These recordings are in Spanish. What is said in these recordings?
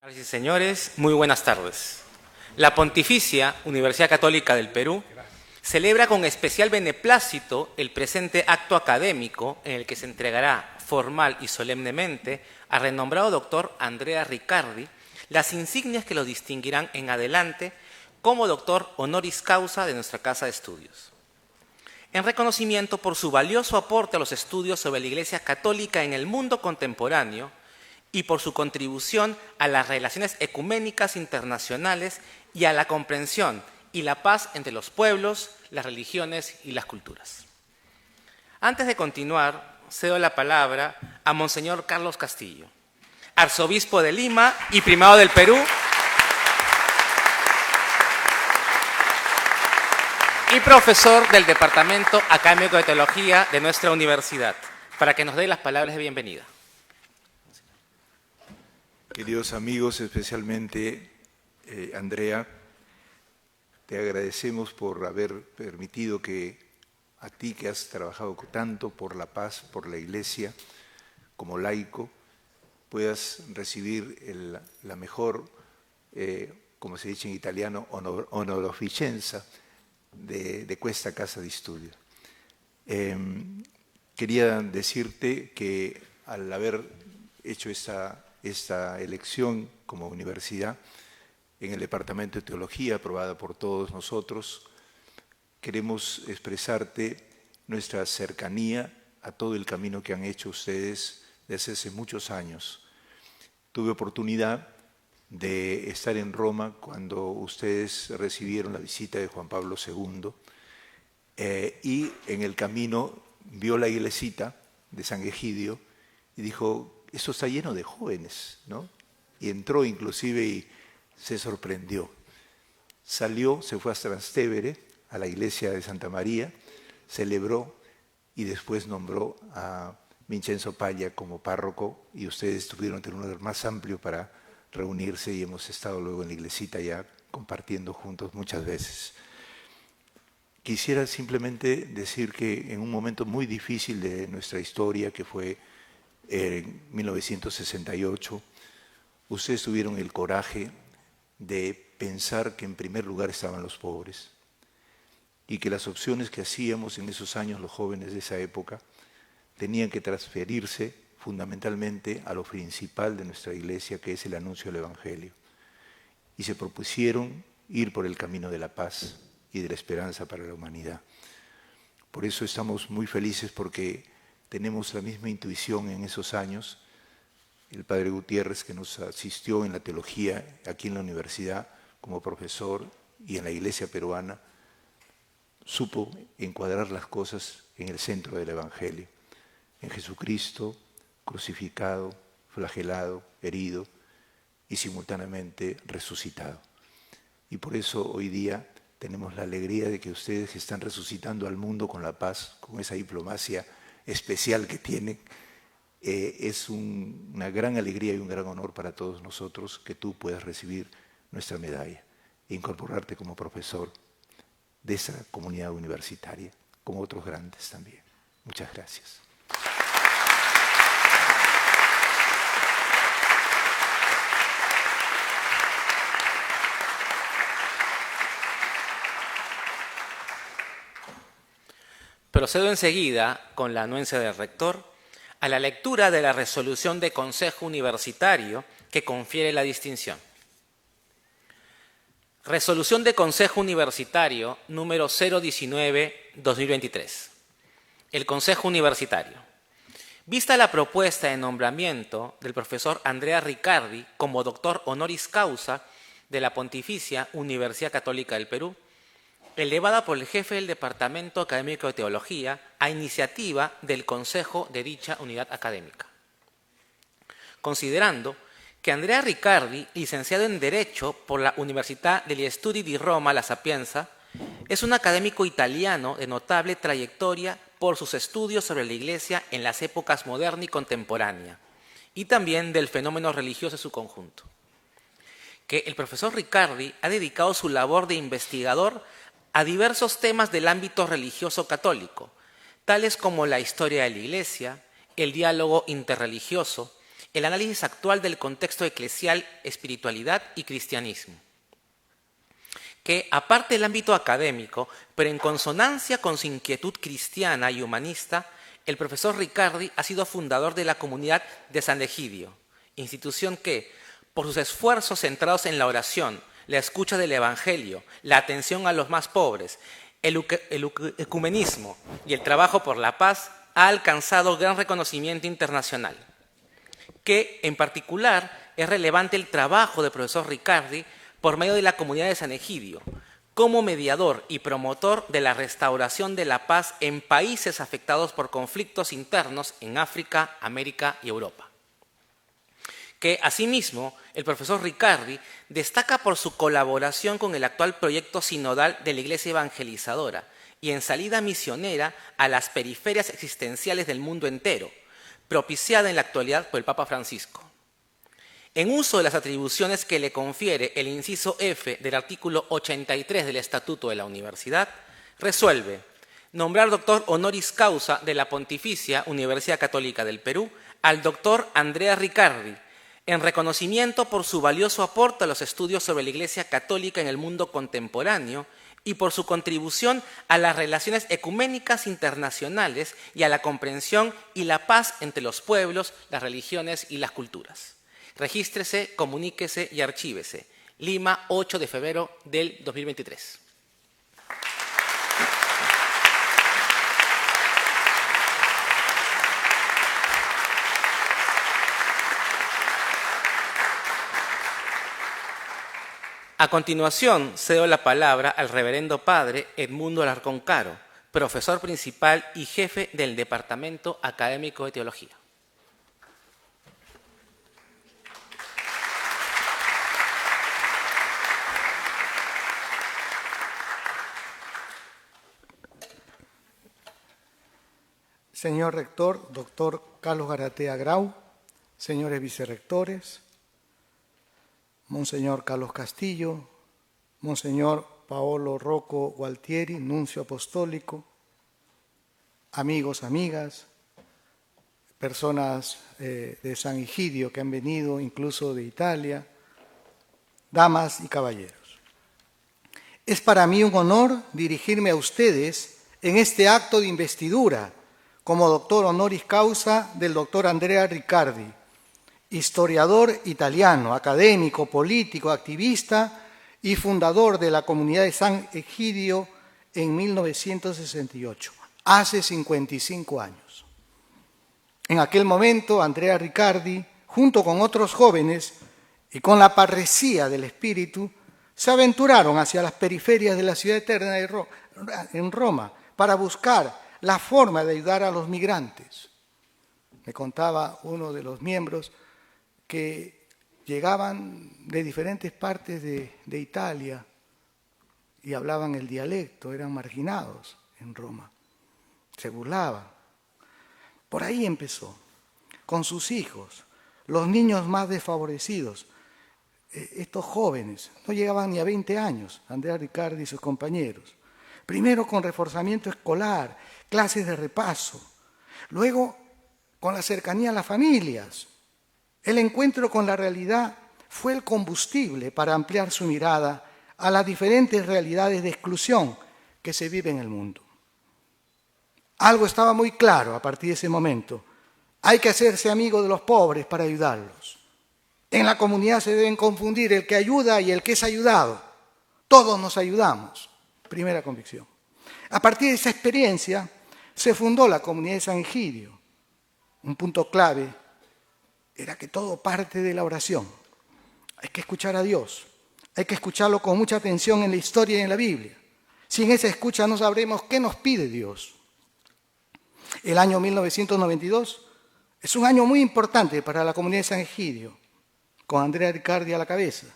Señoras y señores, muy buenas tardes. La Pontificia Universidad Católica del Perú celebra con especial beneplácito el presente acto académico en el que se entregará formal y solemnemente al renombrado doctor Andrea Riccardi las insignias que lo distinguirán en adelante como doctor honoris causa de nuestra Casa de Estudios. En reconocimiento por su valioso aporte a los estudios sobre la Iglesia Católica en el mundo contemporáneo y por su contribución a las relaciones ecuménicas internacionales y a la comprensión y la paz entre los pueblos, las religiones y las culturas. Antes de continuar, cedo la palabra a Monseñor Carlos Castillo, arzobispo de Lima y primado del Perú, y profesor del Departamento Académico de Teología de nuestra universidad, para que nos dé las palabras de bienvenida. Queridos amigos, especialmente Andrea, te agradecemos por haber permitido que a ti que has trabajado tanto por la paz, por la Iglesia, como laico, puedas recibir la mejor, como se dice en italiano, onorificenza de questa casa di studio. Quería decirte que al haber hecho esta elección como universidad en el Departamento de Teología, aprobada por todos nosotros, queremos expresarte nuestra cercanía a todo el camino que han hecho ustedes desde hace muchos años. Tuve oportunidad de estar en Roma cuando ustedes recibieron la visita de Juan Pablo II y en el camino vio la iglesita de San Egidio y dijo: esto está lleno de jóvenes, ¿no? Y entró inclusive y se sorprendió. Salió, se fue hasta Trastevere, a la iglesia de Santa María, celebró y después nombró a Vincenzo Paglia como párroco y ustedes tuvieron un lugar más amplio para reunirse y hemos estado luego en la iglesita ya compartiendo juntos muchas veces. Quisiera simplemente decir que en un momento muy difícil de nuestra historia, que fue en 1968, ustedes tuvieron el coraje de pensar que en primer lugar estaban los pobres y que las opciones que hacíamos en esos años los jóvenes de esa época tenían que transferirse fundamentalmente a lo principal de nuestra iglesia, que es el anuncio del Evangelio. Y se propusieron ir por el camino de la paz y de la esperanza para la humanidad. Por eso estamos muy felices porque tenemos la misma intuición en esos años. El padre Gutiérrez, que nos asistió en la teología aquí en la universidad como profesor y en la iglesia peruana, supo encuadrar las cosas en el centro del Evangelio, en Jesucristo crucificado, flagelado, herido y simultáneamente resucitado. Y por eso hoy día tenemos la alegría de que ustedes están resucitando al mundo con la paz, con esa diplomacia especial que tienen. Es una gran alegría y un gran honor para todos nosotros que tú puedas recibir nuestra medalla e incorporarte como profesor de esa comunidad universitaria, como otros grandes también. Muchas gracias. Procedo enseguida, con la anuencia del rector, a la lectura de la resolución de Consejo Universitario que confiere la distinción. Resolución de Consejo Universitario número 019-2023. El Consejo Universitario. Vista la propuesta de nombramiento del profesor Andrea Riccardi como doctor honoris causa de la Pontificia Universidad Católica del Perú, elevada por el jefe del Departamento Académico de Teología a iniciativa del Consejo de dicha unidad académica. Considerando que Andrea Riccardi, licenciado en Derecho por la Università degli Studi di Roma La Sapienza, es un académico italiano de notable trayectoria por sus estudios sobre la Iglesia en las épocas moderna y contemporánea, y también del fenómeno religioso en su conjunto. Que el profesor Riccardi ha dedicado su labor de investigador a diversos temas del ámbito religioso católico, tales como la historia de la Iglesia, el diálogo interreligioso el análisis actual del contexto eclesial, espiritualidad y cristianismo, que, aparte del ámbito académico, pero en consonancia con su inquietud cristiana y humanista, el profesor Riccardi ha sido fundador de la comunidad de San Egidio, institución que, por sus esfuerzos centrados en la oración, la escucha del Evangelio, la atención a los más pobres, el ecumenismo y el trabajo por la paz, ha alcanzado gran reconocimiento internacional. Que, en particular, es relevante el trabajo del profesor Riccardi por medio de la comunidad de San Egidio, como mediador y promotor de la restauración de la paz en países afectados por conflictos internos en África, América y Europa. Que, asimismo, el profesor Riccardi destaca por su colaboración con el actual proyecto sinodal de la Iglesia Evangelizadora y en salida misionera a las periferias existenciales del mundo entero, propiciada en la actualidad por el Papa Francisco. En uso de las atribuciones que le confiere el inciso F del artículo 83 del Estatuto de la Universidad, resuelve nombrar doctor honoris causa de la Pontificia Universidad Católica del Perú al doctor Andrea Riccardi, en reconocimiento por su valioso aporte a los estudios sobre la Iglesia Católica en el mundo contemporáneo y por su contribución a las relaciones ecuménicas internacionales y a la comprensión y la paz entre los pueblos, las religiones y las culturas. Regístrese, comuníquese y archívese. Lima, 8 de febrero del 2023. A continuación, cedo la palabra al reverendo padre Edmundo Alarcón Caro, profesor principal y jefe del Departamento Académico de Teología. Señor rector, doctor Carlos Garatea Grau, señores vicerrectores, Monseñor Carlos Castillo, Monseñor Paolo Rocco Gualtieri, nuncio apostólico, amigos, amigas, personas de San Egidio que han venido incluso de Italia, damas y caballeros. Es para mí un honor dirigirme a ustedes en este acto de investidura como doctor honoris causa del doctor Andrea Riccardi, historiador italiano, académico, político, activista y fundador de la comunidad de San Egidio en 1968, hace 55 años. En aquel momento, Andrea Riccardi, junto con otros jóvenes y con la parresía del espíritu, se aventuraron hacia las periferias de la ciudad eterna en Roma para buscar la forma de ayudar a los migrantes. Me contaba uno de los miembros que llegaban de diferentes partes de Italia y hablaban el dialecto, eran marginados en Roma, se burlaban. Por ahí empezó, con sus hijos, los niños más desfavorecidos, estos jóvenes, no llegaban ni a 20 años, Andrea Riccardi y sus compañeros. Primero con reforzamiento escolar, clases de repaso, luego con la cercanía a las familias. El encuentro con la realidad fue el combustible para ampliar su mirada a las diferentes realidades de exclusión que se vive en el mundo. Algo estaba muy claro a partir de ese momento. Hay que hacerse amigo de los pobres para ayudarlos. En la comunidad se deben confundir el que ayuda y el que es ayudado. Todos nos ayudamos. Primera convicción. A partir de esa experiencia se fundó la comunidad de San Egidio. Un punto clave era que todo parte de la oración. Hay que escuchar a Dios. Hay que escucharlo con mucha atención en la historia y en la Biblia. Sin esa escucha no sabremos qué nos pide Dios. El año 1992 es un año muy importante para la comunidad de San Egidio, con Andrea Riccardi a la cabeza,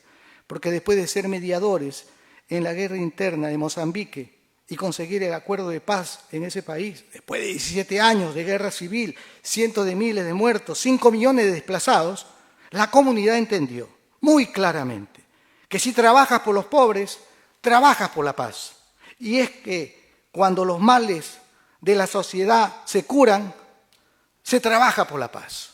porque después de ser mediadores en la guerra interna de Mozambique y conseguir el acuerdo de paz en ese país, después de 17 años de guerra civil, cientos de miles de muertos, 5 millones de desplazados, la comunidad entendió muy claramente que si trabajas por los pobres, trabajas por la paz. Y es que cuando los males de la sociedad se curan, se trabaja por la paz.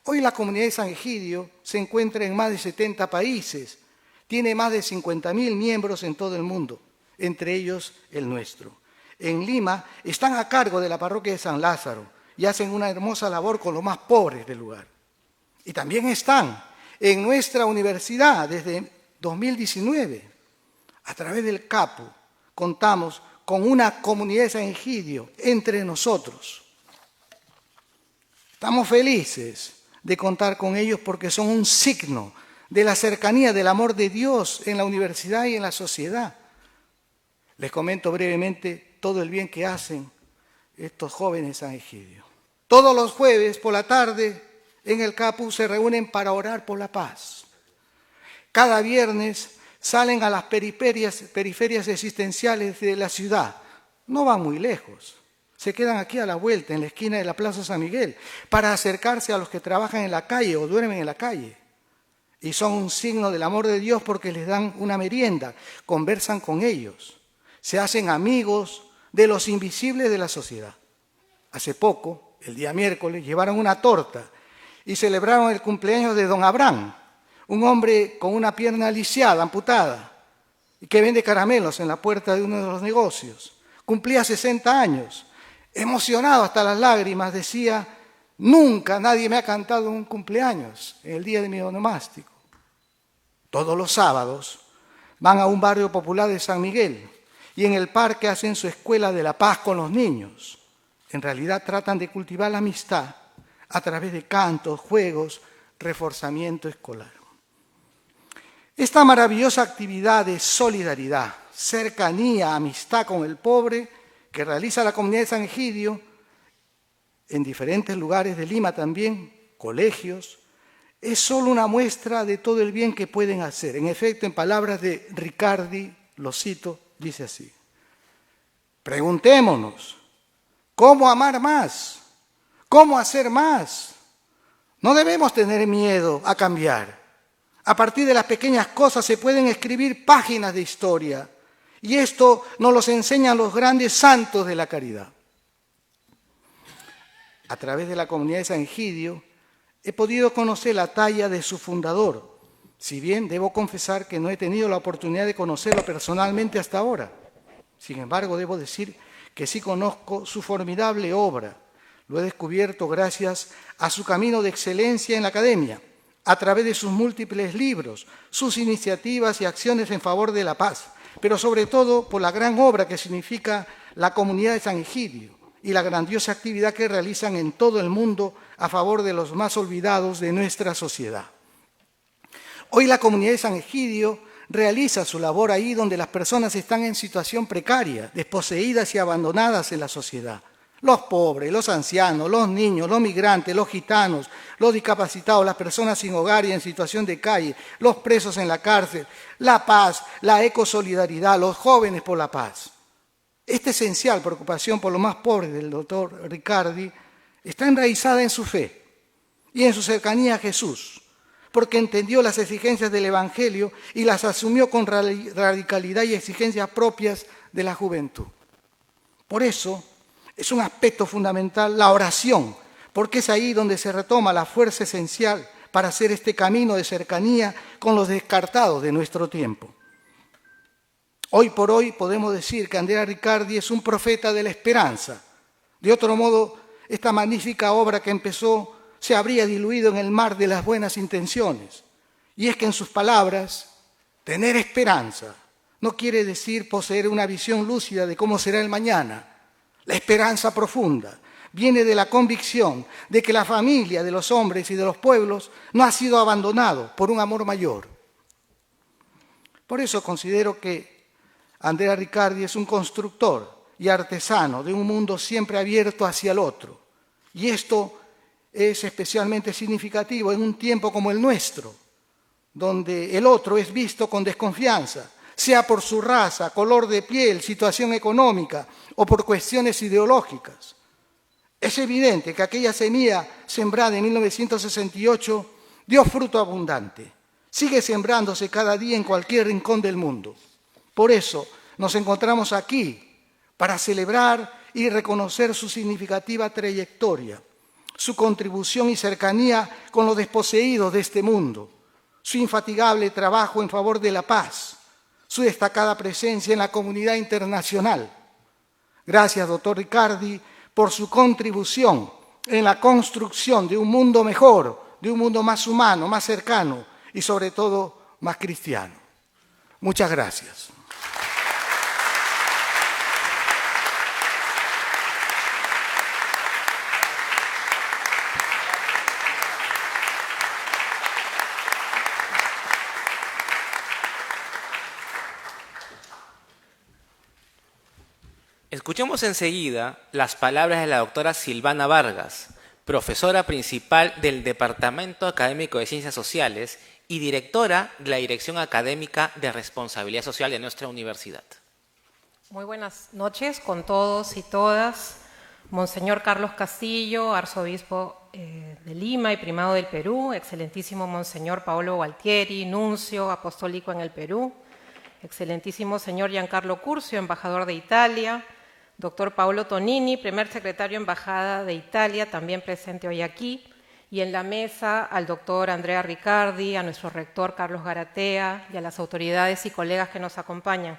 Hoy la comunidad de San Egidio se encuentra en más de 70 países, tiene más de 50.000 miembros en todo el mundo, entre ellos el nuestro. En Lima están a cargo de la parroquia de San Lázaro y hacen una hermosa labor con los más pobres del lugar. Y también están en nuestra universidad desde 2019. A través del CAPU contamos con una comunidad de San Egidio entre nosotros. Estamos felices de contar con ellos porque son un signo de la cercanía del amor de Dios en la universidad y en la sociedad. Les comento brevemente todo el bien que hacen estos jóvenes de San Egidio. Todos los jueves por la tarde en el CAPU se reúnen para orar por la paz. Cada viernes salen a las periferias existenciales de la ciudad. No van muy lejos. Se quedan aquí a la vuelta, en la esquina de la Plaza San Miguel, para acercarse a los que trabajan en la calle o duermen en la calle. Y son un signo del amor de Dios porque les dan una merienda, conversan con ellos, se hacen amigos de los invisibles de la sociedad. Hace poco, el día miércoles, llevaron una torta y celebraron el cumpleaños de don Abraham, un hombre con una pierna lisiada, amputada, y que vende caramelos en la puerta de uno de los negocios. Cumplía 60 años. Emocionado hasta las lágrimas, decía: nunca nadie me ha cantado un cumpleaños en el día de mi onomástico. Todos los sábados van a un barrio popular de San Miguel y en el parque hacen su escuela de la paz con los niños. En realidad tratan de cultivar la amistad a través de cantos, juegos, reforzamiento escolar. Esta maravillosa actividad de solidaridad, cercanía, amistad con el pobre que realiza la comunidad de San Egidio en diferentes lugares de Lima también, colegios, es solo una muestra de todo el bien que pueden hacer. En efecto, en palabras de Riccardi, lo cito, dice así: preguntémonos, ¿cómo amar más? ¿Cómo hacer más? No debemos tener miedo a cambiar. A partir de las pequeñas cosas se pueden escribir páginas de historia. Y esto nos lo enseñan los grandes santos de la caridad. A través de la comunidad de San Egidio he podido conocer la talla de su fundador, si bien debo confesar que no he tenido la oportunidad de conocerlo personalmente hasta ahora. Sin embargo, debo decir que sí conozco su formidable obra. Lo he descubierto gracias a su camino de excelencia en la academia, a través de sus múltiples libros, sus iniciativas y acciones en favor de la paz, pero sobre todo por la gran obra que significa la comunidad de San Egidio y la grandiosa actividad que realizan en todo el mundo a favor de los más olvidados de nuestra sociedad. Hoy la comunidad de San Egidio realiza su labor ahí donde las personas están en situación precaria, desposeídas y abandonadas en la sociedad. Los pobres, los ancianos, los niños, los migrantes, los gitanos, los discapacitados, las personas sin hogar y en situación de calle, los presos en la cárcel, la paz, la ecosolidaridad, los jóvenes por la paz. Esta esencial preocupación por los más pobres del doctor Riccardi está enraizada en su fe y en su cercanía a Jesús, porque entendió las exigencias del Evangelio y las asumió con radicalidad y exigencias propias de la juventud. Por eso es un aspecto fundamental la oración, porque es ahí donde se retoma la fuerza esencial para hacer este camino de cercanía con los descartados de nuestro tiempo. Hoy por hoy podemos decir que Andrea Riccardi es un profeta de la esperanza. De otro modo, esta magnífica obra que empezó se habría diluido en el mar de las buenas intenciones. Y es que en sus palabras, tener esperanza no quiere decir poseer una visión lúcida de cómo será el mañana. La esperanza profunda viene de la convicción de que la familia de los hombres y de los pueblos no ha sido abandonado por un amor mayor. Por eso considero que Andrea Riccardi es un constructor y artesano de un mundo siempre abierto hacia el otro. Y esto es especialmente significativo en un tiempo como el nuestro, donde el otro es visto con desconfianza, sea por su raza, color de piel, situación económica o por cuestiones ideológicas. Es evidente que aquella semilla sembrada en 1968 dio fruto abundante. Sigue sembrándose cada día en cualquier rincón del mundo. Por eso nos encontramos aquí para celebrar y reconocer su significativa trayectoria. su contribución y cercanía con los desposeídos de este mundo, su infatigable trabajo en favor de la paz, su destacada presencia en la comunidad internacional. Gracias, doctor Riccardi, por su contribución en la construcción de un mundo mejor, de un mundo más humano, más cercano y sobre todo más cristiano. Muchas gracias. Escuchemos enseguida las palabras de la doctora Silvana Vargas, profesora principal del Departamento Académico de Ciencias Sociales y directora de la Dirección Académica de Responsabilidad Social de nuestra universidad. Muy buenas noches con todos y todas. Monseñor Carlos Castillo, arzobispo de Lima y primado del Perú, excelentísimo Monseñor Paolo Gualtieri, nuncio apostólico en el Perú, excelentísimo señor Giancarlo Curcio, embajador de Italia, doctor Paolo Tonini, primer secretario de Embajada de Italia, también presente hoy aquí, y en la mesa al doctor Andrea Riccardi, a nuestro rector Carlos Garatea y a las autoridades y colegas que nos acompañan.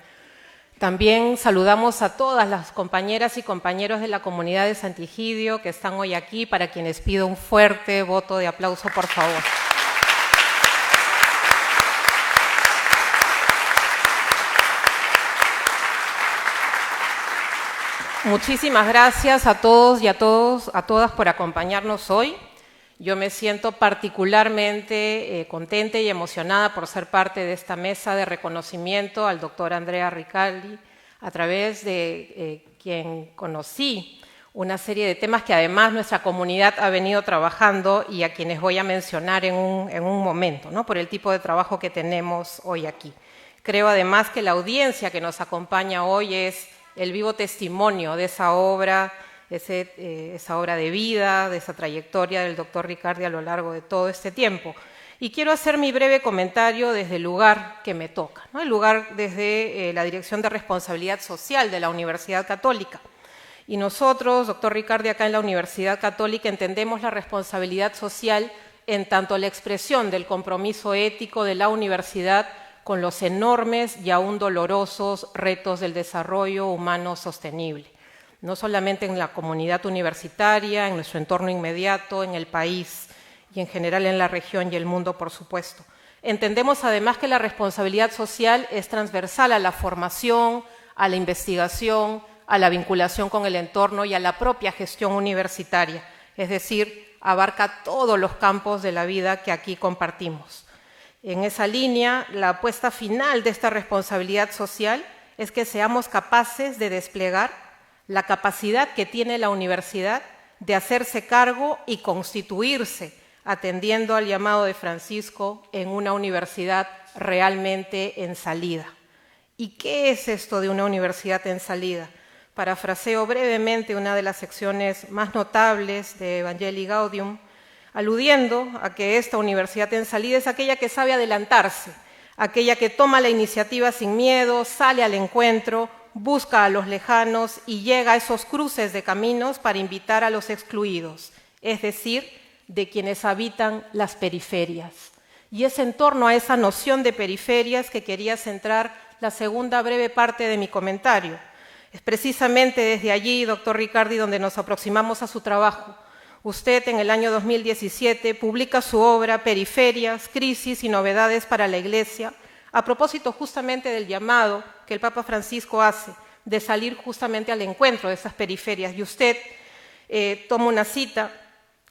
También saludamos a todas las compañeras y compañeros de la comunidad de Sant'Egidio que están hoy aquí, para quienes pido un fuerte voto de aplauso, por favor. Muchísimas gracias a todos y a todas por acompañarnos hoy. Yo me siento particularmente contenta y emocionada por ser parte de esta mesa de reconocimiento al doctor Andrea Riccardi, a través de quien conocí una serie de temas que además nuestra comunidad ha venido trabajando y a quienes voy a mencionar en un momento, ¿no? Por el tipo de trabajo que tenemos hoy aquí. Creo además que la audiencia que nos acompaña hoy es el vivo testimonio de esa obra, esa obra de vida, de esa trayectoria del doctor Riccardi a lo largo de todo este tiempo. Y quiero hacer mi breve comentario desde el lugar que me toca, ¿no? El lugar desde la Dirección de Responsabilidad Social de la Universidad Católica. Y nosotros, doctor Riccardi, acá en la Universidad Católica entendemos la responsabilidad social en tanto la expresión del compromiso ético de la universidad con los enormes y aún dolorosos retos del desarrollo humano sostenible, no solamente en la comunidad universitaria, en nuestro entorno inmediato, en el país y en general en la región y el mundo, por supuesto. Entendemos además que la responsabilidad social es transversal a la formación, a la investigación, a la vinculación con el entorno y a la propia gestión universitaria, es decir, abarca todos los campos de la vida que aquí compartimos. En esa línea, la apuesta final de esta responsabilidad social es que seamos capaces de desplegar la capacidad que tiene la universidad de hacerse cargo y constituirse, atendiendo al llamado de Francisco, en una universidad realmente en salida. ¿Y qué es esto de una universidad en salida? Parafraseo brevemente una de las secciones más notables de Evangelii Gaudium, aludiendo a que esta universidad en salida es aquella que sabe adelantarse, aquella que toma la iniciativa sin miedo, sale al encuentro, busca a los lejanos y llega a esos cruces de caminos para invitar a los excluidos, es decir, de quienes habitan las periferias. Y es en torno a esa noción de periferias que quería centrar la segunda breve parte de mi comentario. Es precisamente desde allí, doctor Riccardi, donde nos aproximamos a su trabajo. Usted en el año 2017 publica su obra Periferias, Crisis y Novedades para la Iglesia, a propósito justamente del llamado que el Papa Francisco hace de salir justamente al encuentro de esas periferias. Y usted, toma una cita,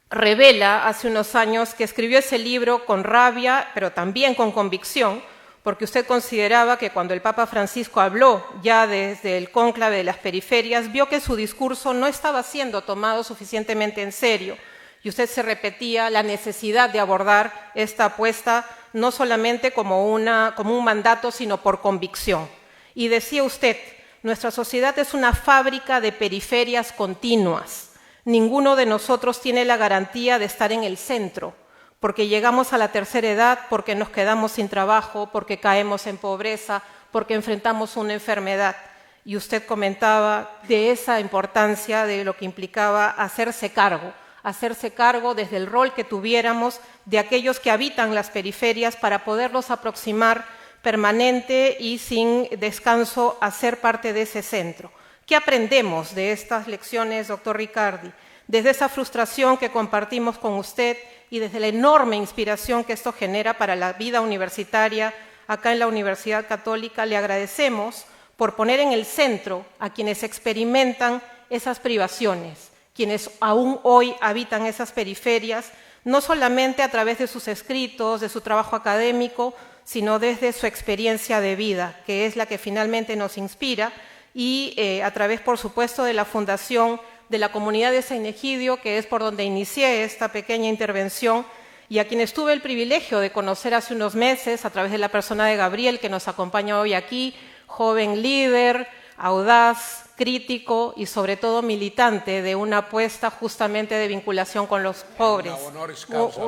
revela hace unos años que escribió ese libro con rabia, pero también con convicción, porque usted consideraba que cuando el Papa Francisco habló ya desde el cónclave de las periferias, vio que su discurso no estaba siendo tomado suficientemente en serio, y usted se repetía la necesidad de abordar esta apuesta no solamente como un mandato, sino por convicción. Y decía usted, nuestra sociedad es una fábrica de periferias continuas. Ninguno de nosotros tiene la garantía de estar en el centro, porque llegamos a la tercera edad, porque nos quedamos sin trabajo, porque caemos en pobreza, porque enfrentamos una enfermedad. Y usted comentaba de esa importancia de lo que implicaba hacerse cargo, hacerse cargo desde el rol que tuviéramos de aquellos que habitan las periferias para poderlos aproximar permanente y sin descanso a ser parte de ese centro. ¿Qué aprendemos de estas lecciones, doctor Riccardi? Desde esa frustración que compartimos con usted y desde la enorme inspiración que esto genera para la vida universitaria acá en la Universidad Católica, le agradecemos por poner en el centro a quienes experimentan esas privaciones, quienes aún hoy habitan esas periferias, no solamente a través de sus escritos, de su trabajo académico, sino desde su experiencia de vida, que es la que finalmente nos inspira, y a través, por supuesto, de la Fundación de la Comunidad de San Egidio, que es por donde inicié esta pequeña intervención, y a quienes tuve el privilegio de conocer hace unos meses a través de la persona de Gabriel, que nos acompaña hoy aquí, joven líder, audaz, crítico y sobre todo militante de una apuesta justamente de vinculación con los pobres.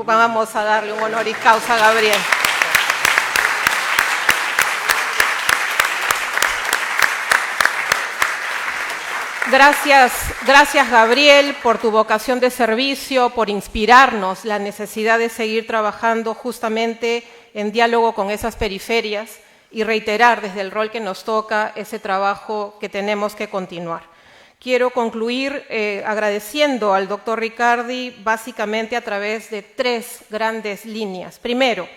Vamos a darle un honoris causa a Gabriel. Gracias Gabriel por tu vocación de servicio, por inspirarnos la necesidad de seguir trabajando justamente en diálogo con esas periferias y reiterar desde el rol que nos toca ese trabajo que tenemos que continuar. Quiero concluir agradeciendo al doctor Riccardi básicamente a través de 3 grandes líneas. Primero,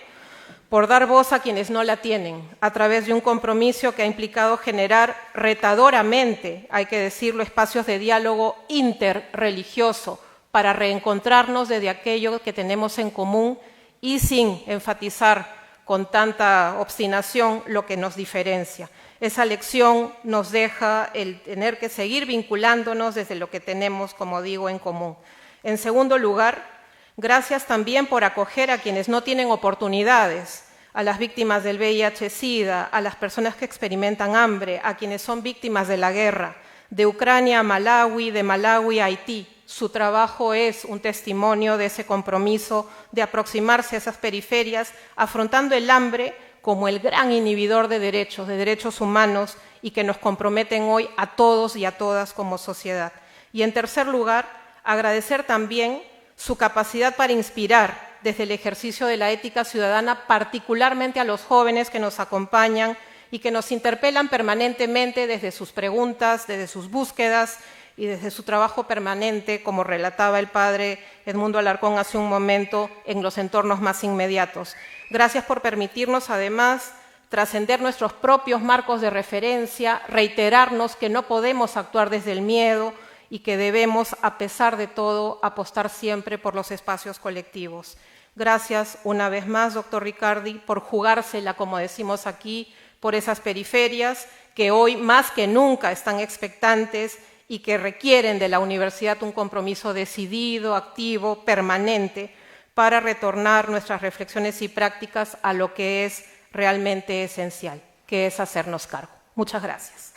por dar voz a quienes no la tienen, a través de un compromiso que ha implicado generar retadoramente, hay que decirlo, espacios de diálogo interreligioso para reencontrarnos desde aquello que tenemos en común y sin enfatizar con tanta obstinación lo que nos diferencia. Esa lección nos deja el tener que seguir vinculándonos desde lo que tenemos, como digo, en común. En segundo lugar, gracias también por acoger a quienes no tienen oportunidades, a las víctimas del VIH-Sida, a las personas que experimentan hambre, a quienes son víctimas de la guerra, de Ucrania a Malawi, de Malawi a Haití. Su trabajo es un testimonio de ese compromiso de aproximarse a esas periferias, afrontando el hambre como el gran inhibidor de derechos humanos y que nos comprometen hoy a todos y a todas como sociedad. Y en tercer lugar, agradecer también su capacidad para inspirar desde el ejercicio de la ética ciudadana, particularmente a los jóvenes que nos acompañan y que nos interpelan permanentemente desde sus preguntas, desde sus búsquedas y desde su trabajo permanente, como relataba el padre Edmundo Alarcón hace un momento, en los entornos más inmediatos. Gracias por permitirnos, además, trascender nuestros propios marcos de referencia, reiterarnos que no podemos actuar desde el miedo y que debemos, a pesar de todo, apostar siempre por los espacios colectivos. Gracias una vez más, doctor Riccardi, por jugársela, como decimos aquí, por esas periferias que hoy más que nunca están expectantes y que requieren de la universidad un compromiso decidido, activo, permanente, para retornar nuestras reflexiones y prácticas a lo que es realmente esencial, que es hacernos cargo. Muchas gracias.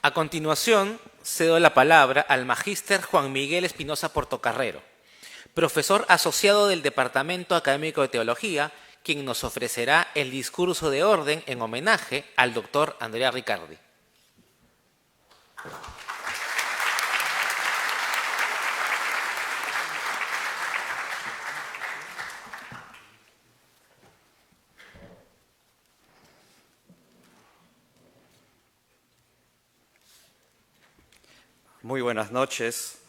A continuación, cedo la palabra al magíster Juan Miguel Espinosa Portocarrero, profesor asociado del Departamento Académico de Teología, quien nos ofrecerá el discurso de orden en homenaje al doctor Andrea Riccardi. Muy buenas noches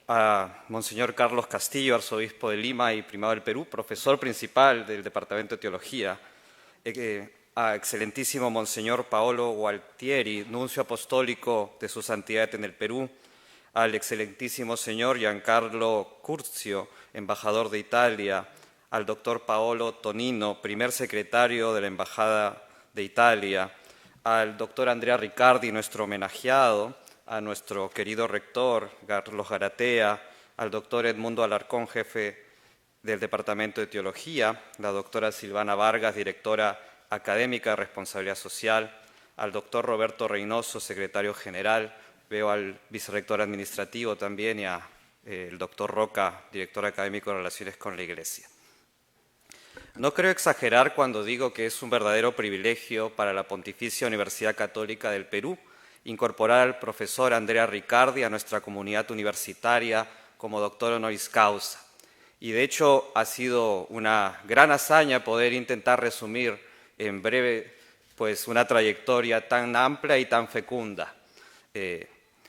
a Monseñor Carlos Castillo, arzobispo de Lima y primado del Perú, profesor principal del Departamento de Teología, a excelentísimo Monseñor Paolo Gualtieri, nuncio apostólico de su santidad en el Perú, al excelentísimo señor Giancarlo Curzio, embajador de Italia, al doctor Paolo Tonino, primer secretario de la Embajada de Italia, al doctor Andrea Riccardi, nuestro homenajeado, a nuestro querido rector, Carlos Garatea, al doctor Edmundo Alarcón, jefe del Departamento de Teología, la doctora Silvana Vargas, directora académica de Responsabilidad Social, al doctor Roberto Reynoso, secretario general, veo al vicerrector administrativo también y a el doctor Roca, director académico de Relaciones con la Iglesia. No creo exagerar cuando digo que es un verdadero privilegio para la Pontificia Universidad Católica del Perú incorporar al profesor Andrea Riccardi a nuestra comunidad universitaria como doctor honoris causa. Y de hecho ha sido una gran hazaña poder intentar resumir en breve pues, una trayectoria tan amplia y tan fecunda.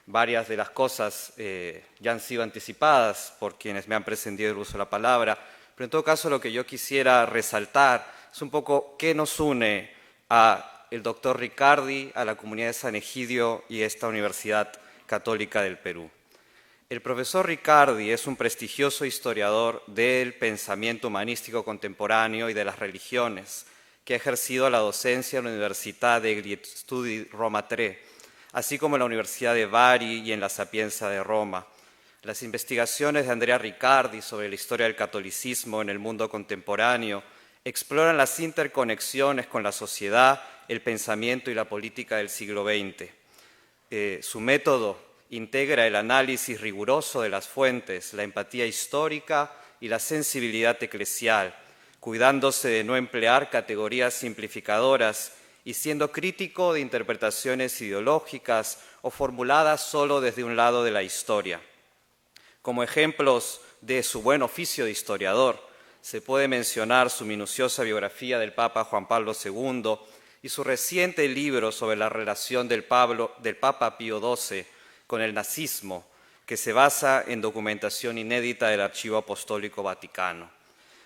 Varias de las cosas ya han sido anticipadas por quienes me han precedido el uso de la palabra, pero en todo caso lo que yo quisiera resaltar es un poco qué nos une a el doctor Riccardi, a la comunidad de San Egidio y a esta Universidad Católica del Perú. El profesor Riccardi es un prestigioso historiador del pensamiento humanístico contemporáneo y de las religiones, que ha ejercido la docencia en la Università degli Studi Roma III, así como en la Universidad de Bari y en la Sapienza de Roma. Las investigaciones de Andrea Riccardi sobre la historia del catolicismo en el mundo contemporáneo exploran las interconexiones con la sociedad, el pensamiento y la política del siglo XX. Su método integra el análisis riguroso de las fuentes, la empatía histórica y la sensibilidad eclesial, cuidándose de no emplear categorías simplificadoras y siendo crítico de interpretaciones ideológicas o formuladas solo desde un lado de la historia. Como ejemplos de su buen oficio de historiador, se puede mencionar su minuciosa biografía del Papa Juan Pablo II y su reciente libro sobre la relación del Papa Pío XII con el nazismo, que se basa en documentación inédita del Archivo Apostólico Vaticano.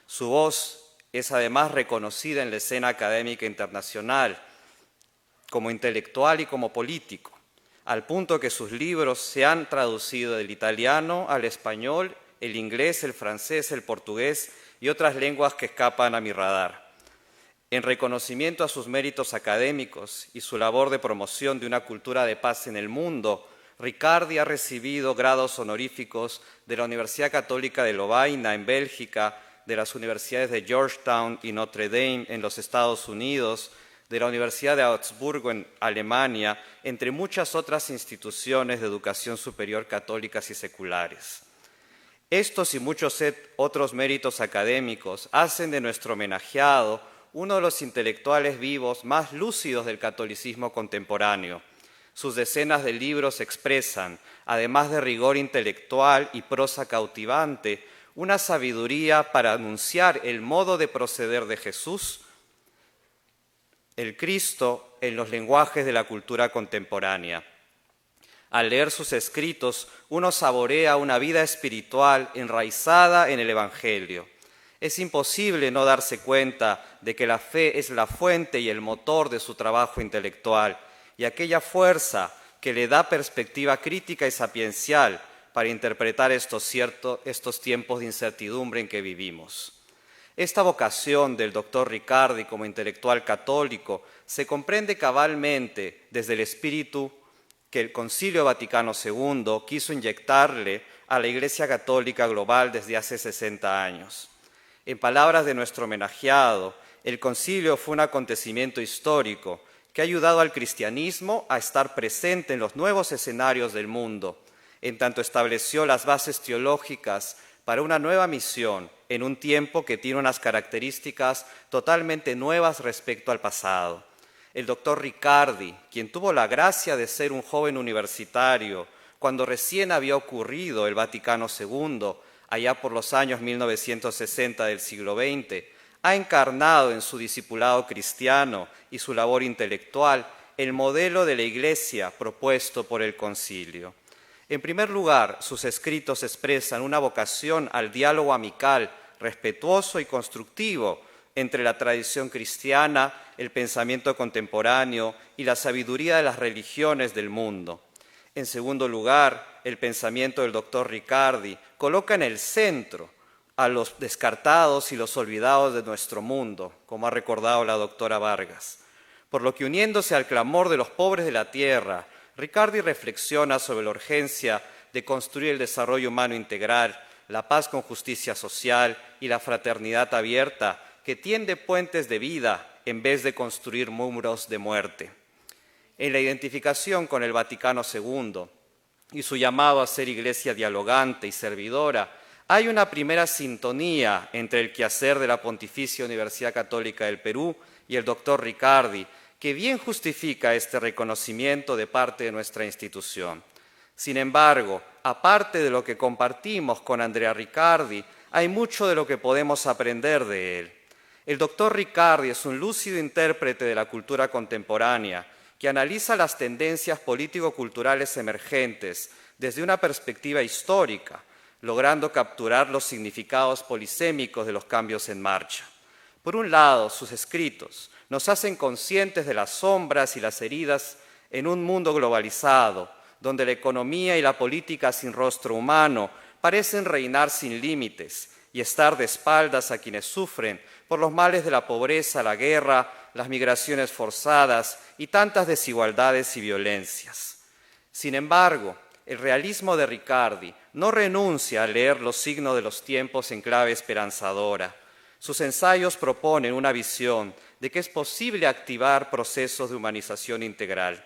Su voz es además reconocida en la escena académica internacional como intelectual y como político, al punto que sus libros se han traducido del italiano al español, el inglés, el francés, el portugués y otras lenguas que escapan a mi radar. En reconocimiento a sus méritos académicos y su labor de promoción de una cultura de paz en el mundo, Riccardi ha recibido grados honoríficos de la Universidad Católica de Lovaina en Bélgica, de las universidades de Georgetown y Notre Dame en los Estados Unidos, de la Universidad de Augsburgo en Alemania, entre muchas otras instituciones de educación superior católicas y seculares. Estos y muchos otros méritos académicos hacen de nuestro homenajeado uno de los intelectuales vivos más lúcidos del catolicismo contemporáneo. Sus decenas de libros expresan, además de rigor intelectual y prosa cautivante, una sabiduría para anunciar el modo de proceder de Jesús, el Cristo, en los lenguajes de la cultura contemporánea. Al leer sus escritos, uno saborea una vida espiritual enraizada en el Evangelio. Es imposible no darse cuenta de que la fe es la fuente y el motor de su trabajo intelectual y aquella fuerza que le da perspectiva crítica y sapiencial para interpretar estos tiempos de incertidumbre en que vivimos. Esta vocación del doctor Riccardi como intelectual católico se comprende cabalmente desde el espíritu que el Concilio Vaticano II quiso inyectarle a la Iglesia Católica global desde hace 60 años. En palabras de nuestro homenajeado, el concilio fue un acontecimiento histórico que ha ayudado al cristianismo a estar presente en los nuevos escenarios del mundo, en tanto estableció las bases teológicas para una nueva misión en un tiempo que tiene unas características totalmente nuevas respecto al pasado. El doctor Riccardi, quien tuvo la gracia de ser un joven universitario cuando recién había ocurrido el Vaticano II, allá por los años 1960 del siglo XX, ha encarnado en su discipulado cristiano y su labor intelectual el modelo de la Iglesia propuesto por el Concilio. En primer lugar, sus escritos expresan una vocación al diálogo amical, respetuoso y constructivo entre la tradición cristiana, el pensamiento contemporáneo y la sabiduría de las religiones del mundo. En segundo lugar, el pensamiento del doctor Riccardi coloca en el centro a los descartados y los olvidados de nuestro mundo, como ha recordado la doctora Vargas. Por lo que, uniéndose al clamor de los pobres de la tierra, Riccardi reflexiona sobre la urgencia de construir el desarrollo humano integral, la paz con justicia social y la fraternidad abierta que tiende puentes de vida en vez de construir muros de muerte. En la identificación con el Vaticano II, y su llamado a ser iglesia dialogante y servidora, hay una primera sintonía entre el quehacer de la Pontificia Universidad Católica del Perú y el doctor Riccardi, que bien justifica este reconocimiento de parte de nuestra institución. Sin embargo, aparte de lo que compartimos con Andrea Riccardi, hay mucho de lo que podemos aprender de él. El doctor Riccardi es un lúcido intérprete de la cultura contemporánea que analiza las tendencias político-culturales emergentes desde una perspectiva histórica, logrando capturar los significados polisémicos de los cambios en marcha. Por un lado, sus escritos nos hacen conscientes de las sombras y las heridas en un mundo globalizado, donde la economía y la política sin rostro humano parecen reinar sin límites y estar de espaldas a quienes sufren por los males de la pobreza, la guerra, las migraciones forzadas y tantas desigualdades y violencias. Sin embargo, el realismo de Riccardi no renuncia a leer los signos de los tiempos en clave esperanzadora. Sus ensayos proponen una visión de que es posible activar procesos de humanización integral.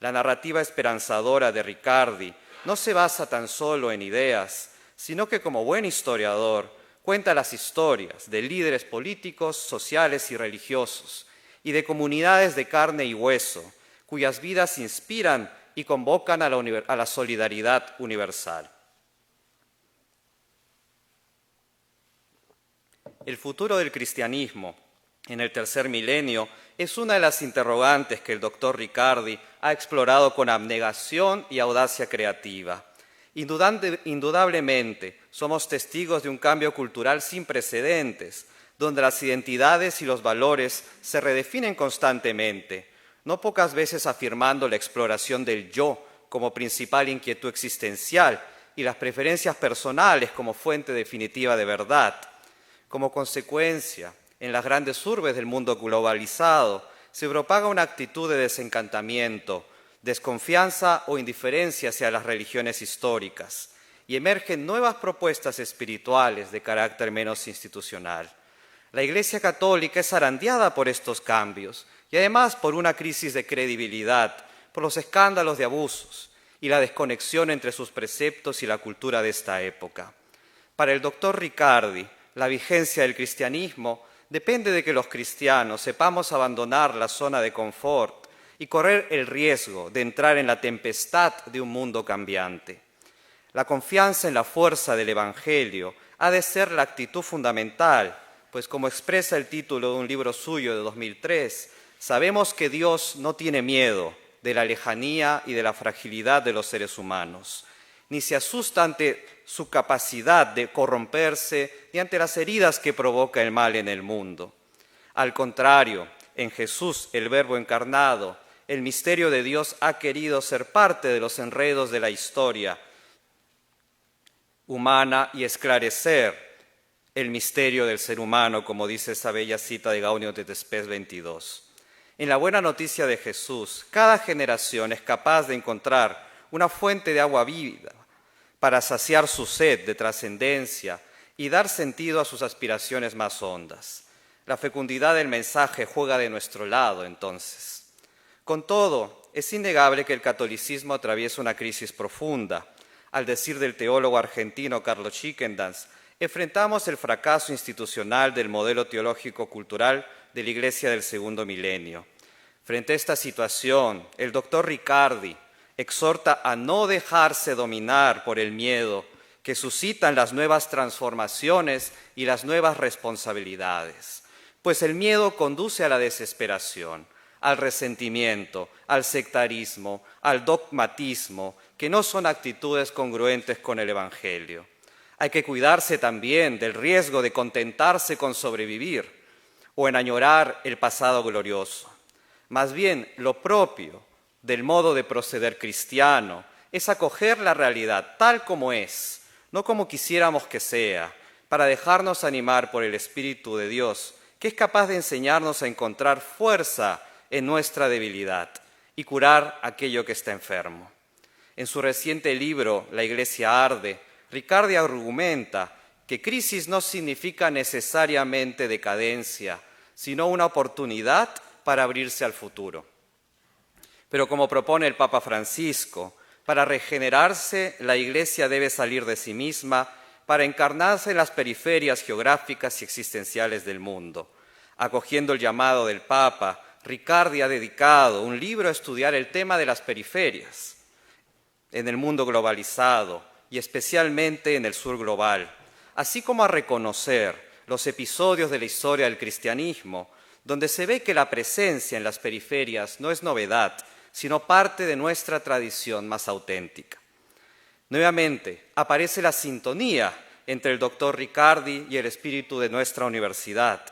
La narrativa esperanzadora de Riccardi no se basa tan solo en ideas, sino que como buen historiador cuenta las historias de líderes políticos, sociales y religiosos, y de comunidades de carne y hueso, cuyas vidas inspiran y convocan a la solidaridad universal. El futuro del cristianismo en el tercer milenio es una de las interrogantes que el doctor Riccardi ha explorado con abnegación y audacia creativa. Indudablemente, somos testigos de un cambio cultural sin precedentes, donde las identidades y los valores se redefinen constantemente, no pocas veces afirmando la exploración del yo como principal inquietud existencial y las preferencias personales como fuente definitiva de verdad. Como consecuencia, en las grandes urbes del mundo globalizado se propaga una actitud de desencantamiento, desconfianza o indiferencia hacia las religiones históricas y emergen nuevas propuestas espirituales de carácter menos institucional. La Iglesia Católica es zarandeada por estos cambios y además por una crisis de credibilidad, por los escándalos de abusos y la desconexión entre sus preceptos y la cultura de esta época. Para el doctor Riccardi, la vigencia del cristianismo depende de que los cristianos sepamos abandonar la zona de confort y correr el riesgo de entrar en la tempestad de un mundo cambiante. La confianza en la fuerza del Evangelio ha de ser la actitud fundamental, pues como expresa el título de un libro suyo de 2003, sabemos que Dios no tiene miedo de la lejanía y de la fragilidad de los seres humanos, ni se asusta ante su capacidad de corromperse ni ante las heridas que provoca el mal en el mundo. Al contrario, en Jesús, el Verbo encarnado, el misterio de Dios ha querido ser parte de los enredos de la historia humana y esclarecer el misterio del ser humano, como dice esa bella cita de Gaudium et Spes 22. En la buena noticia de Jesús, cada generación es capaz de encontrar una fuente de agua viva para saciar su sed de trascendencia y dar sentido a sus aspiraciones más hondas. La fecundidad del mensaje juega de nuestro lado, entonces. Con todo, es innegable que el catolicismo atraviesa una crisis profunda. Al decir del teólogo argentino Carlos Chiquendans, enfrentamos el fracaso institucional del modelo teológico-cultural de la Iglesia del segundo milenio. Frente a esta situación, el doctor Riccardi exhorta a no dejarse dominar por el miedo que suscitan las nuevas transformaciones y las nuevas responsabilidades, pues el miedo conduce a la desesperación, al resentimiento, al sectarismo, al dogmatismo, que no son actitudes congruentes con el Evangelio. Hay que cuidarse también del riesgo de contentarse con sobrevivir o en añorar el pasado glorioso. Más bien, lo propio del modo de proceder cristiano es acoger la realidad tal como es, no como quisiéramos que sea, para dejarnos animar por el Espíritu de Dios, que es capaz de enseñarnos a encontrar fuerza en nuestra debilidad y curar aquello que está enfermo. En su reciente libro, La Iglesia arde, Riccardi argumenta que crisis no significa necesariamente decadencia, sino una oportunidad para abrirse al futuro. Pero como propone el Papa Francisco, Para regenerarse, la Iglesia debe salir de sí misma para encarnarse en las periferias geográficas y existenciales del mundo. Acogiendo el llamado del Papa, Riccardi ha dedicado un libro a estudiar el tema de las periferias en el mundo globalizado y especialmente en el sur global, así como a reconocer los episodios de la historia del cristianismo, donde se ve que la presencia en las periferias no es novedad, sino parte de nuestra tradición más auténtica. Nuevamente, aparece la sintonía entre el doctor Riccardi y el espíritu de nuestra universidad.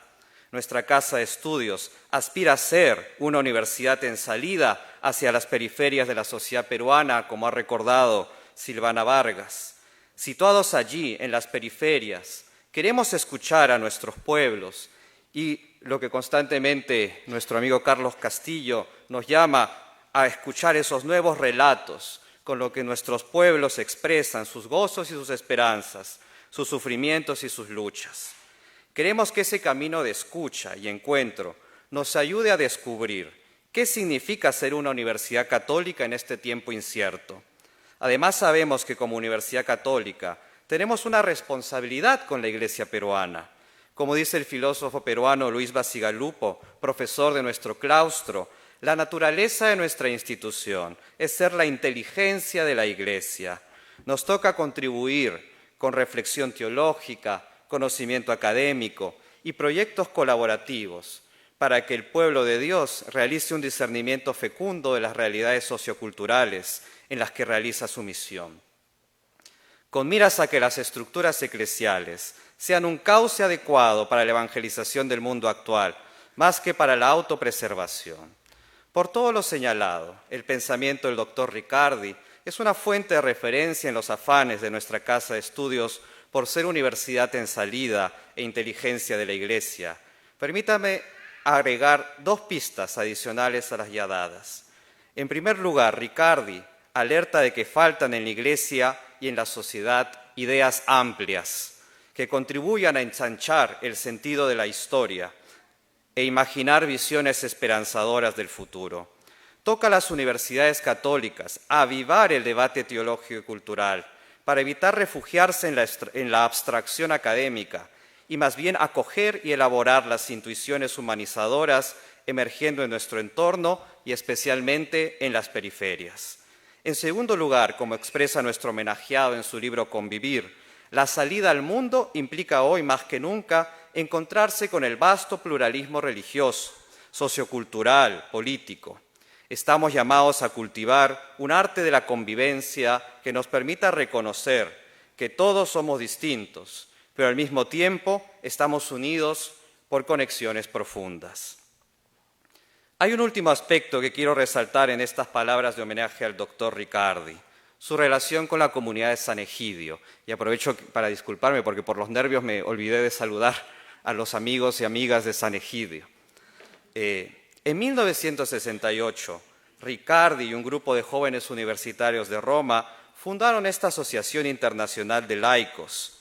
Nuestra casa de estudios aspira a ser una universidad en salida hacia las periferias de la sociedad peruana, como ha recordado Silvana Vargas. Situados allí, en las periferias, queremos escuchar a nuestros pueblos y lo que constantemente nuestro amigo Carlos Castillo nos llama a escuchar esos nuevos relatos con lo que nuestros pueblos expresan sus gozos y sus esperanzas, sus sufrimientos y sus luchas. Queremos que ese camino de escucha y encuentro nos ayude a descubrir qué significa ser una universidad católica en este tiempo incierto. Además, sabemos que como Universidad Católica tenemos una responsabilidad con la Iglesia peruana. Como dice el filósofo peruano Luis Bacigalupo, profesor de nuestro claustro, la naturaleza de nuestra institución es ser la inteligencia de la Iglesia. Nos toca contribuir con reflexión teológica, conocimiento académico y proyectos colaborativos para que el pueblo de Dios realice un discernimiento fecundo de las realidades socioculturales en las que realiza su misión. Con miras a que las estructuras eclesiales sean un cauce adecuado para la evangelización del mundo actual, más que para la autopreservación. Por todo lo señalado, el pensamiento del doctor Riccardi es una fuente de referencia en los afanes de nuestra casa de estudios por ser universidad en salida e inteligencia de la Iglesia. Permítame agregar 2 pistas adicionales a las ya dadas. En primer lugar, Riccardi alerta de que faltan en la Iglesia y en la sociedad ideas amplias que contribuyan a ensanchar el sentido de la historia e imaginar visiones esperanzadoras del futuro. Toca a las universidades católicas a avivar el debate teológico y cultural para evitar refugiarse en la abstracción académica y más bien acoger y elaborar las intuiciones humanizadoras emergiendo en nuestro entorno y especialmente en las periferias. En segundo lugar, como expresa nuestro homenajeado en su libro Convivir, la salida al mundo implica hoy más que nunca encontrarse con el vasto pluralismo religioso, sociocultural, político. Estamos llamados a cultivar un arte de la convivencia que nos permita reconocer que todos somos distintos, pero al mismo tiempo estamos unidos por conexiones profundas. Hay un último aspecto que quiero resaltar en estas palabras de homenaje al doctor Riccardi, su relación con la comunidad de San Egidio. Y aprovecho para disculparme porque por los nervios me olvidé de saludar a los amigos y amigas de San Egidio. En 1968, Riccardi y un grupo de jóvenes universitarios de Roma fundaron esta Asociación Internacional de Laicos,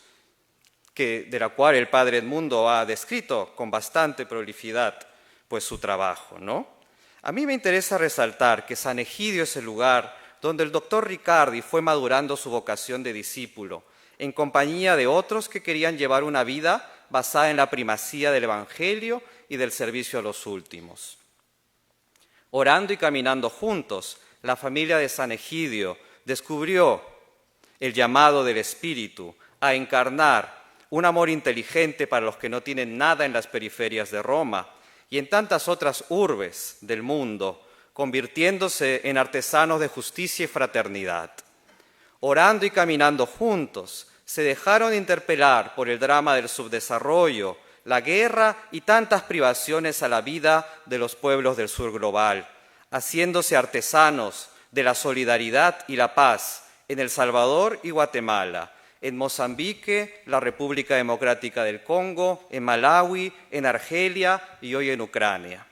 de la cual el padre Edmundo ha descrito con bastante prolificidad pues, su trabajo, ¿no? A mí me interesa resaltar que San Egidio es el lugar donde el doctor Riccardi fue madurando su vocación de discípulo, en compañía de otros que querían llevar una vida basada en la primacía del Evangelio y del servicio a los últimos. Orando y caminando juntos, la familia de San Egidio descubrió el llamado del Espíritu a encarnar un amor inteligente para los que no tienen nada en las periferias de Roma y en tantas otras urbes del mundo, convirtiéndose en artesanos de justicia y fraternidad. Orando y caminando juntos, se dejaron interpelar por el drama del subdesarrollo, la guerra y tantas privaciones a la vida de los pueblos del sur global, haciéndose artesanos de la solidaridad y la paz en El Salvador y Guatemala, en Mozambique, la República Democrática del Congo, en Malawi, en Argelia y hoy en Ucrania.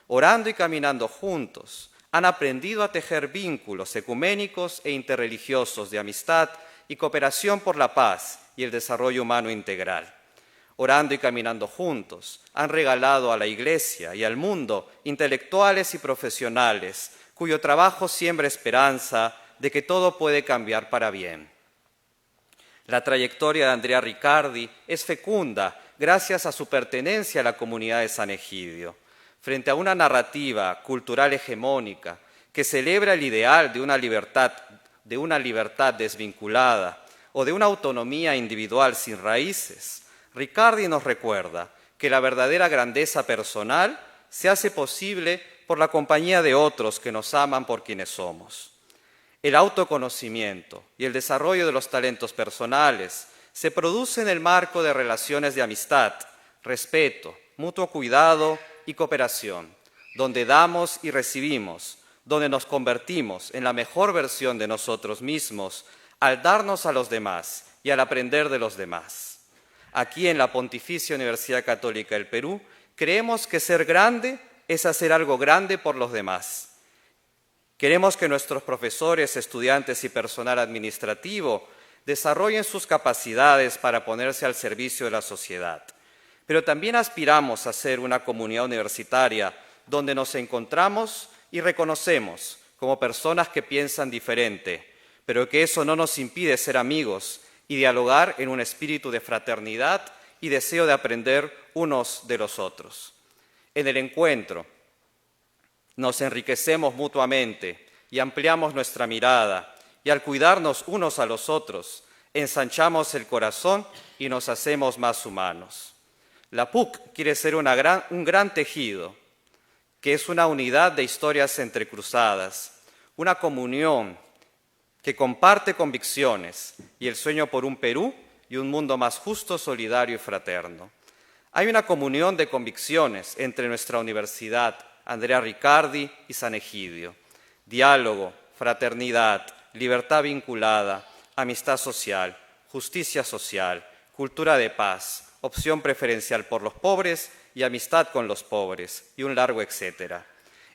Orando y caminando juntos, han aprendido a tejer vínculos ecuménicos e interreligiosos de amistad y cooperación por la paz y el desarrollo humano integral. Orando y caminando juntos, han regalado a la Iglesia y al mundo intelectuales y profesionales cuyo trabajo siembra esperanza, de que todo puede cambiar para bien. La trayectoria de Andrea Riccardi es fecunda gracias a su pertenencia a la comunidad de San Egidio. Frente a una narrativa cultural hegemónica que celebra el ideal de una libertad desvinculada o de una autonomía individual sin raíces, Riccardi nos recuerda que la verdadera grandeza personal se hace posible por la compañía de otros que nos aman por quienes somos. El autoconocimiento y el desarrollo de los talentos personales se produce en el marco de relaciones de amistad, respeto, mutuo cuidado y cooperación, donde damos y recibimos, donde nos convertimos en la mejor versión de nosotros mismos al darnos a los demás y al aprender de los demás. Aquí en la Pontificia Universidad Católica del Perú, creemos que ser grande es hacer algo grande por los demás. Queremos que nuestros profesores, estudiantes y personal administrativo desarrollen sus capacidades para ponerse al servicio de la sociedad. Pero también aspiramos a ser una comunidad universitaria donde nos encontramos y reconocemos como personas que piensan diferente, pero que eso no nos impide ser amigos y dialogar en un espíritu de fraternidad y deseo de aprender unos de los otros. En el encuentro nos enriquecemos mutuamente y ampliamos nuestra mirada, y al cuidarnos unos a los otros, ensanchamos el corazón y nos hacemos más humanos. La PUC quiere ser un gran tejido, que es una unidad de historias entrecruzadas, una comunión que comparte convicciones y el sueño por un Perú y un mundo más justo, solidario y fraterno. Hay una comunión de convicciones entre nuestra universidad, Andrea Riccardi y San Egidio. Diálogo, fraternidad, libertad vinculada, amistad social, justicia social, cultura de paz, opción preferencial por los pobres y amistad con los pobres, y un largo etcétera.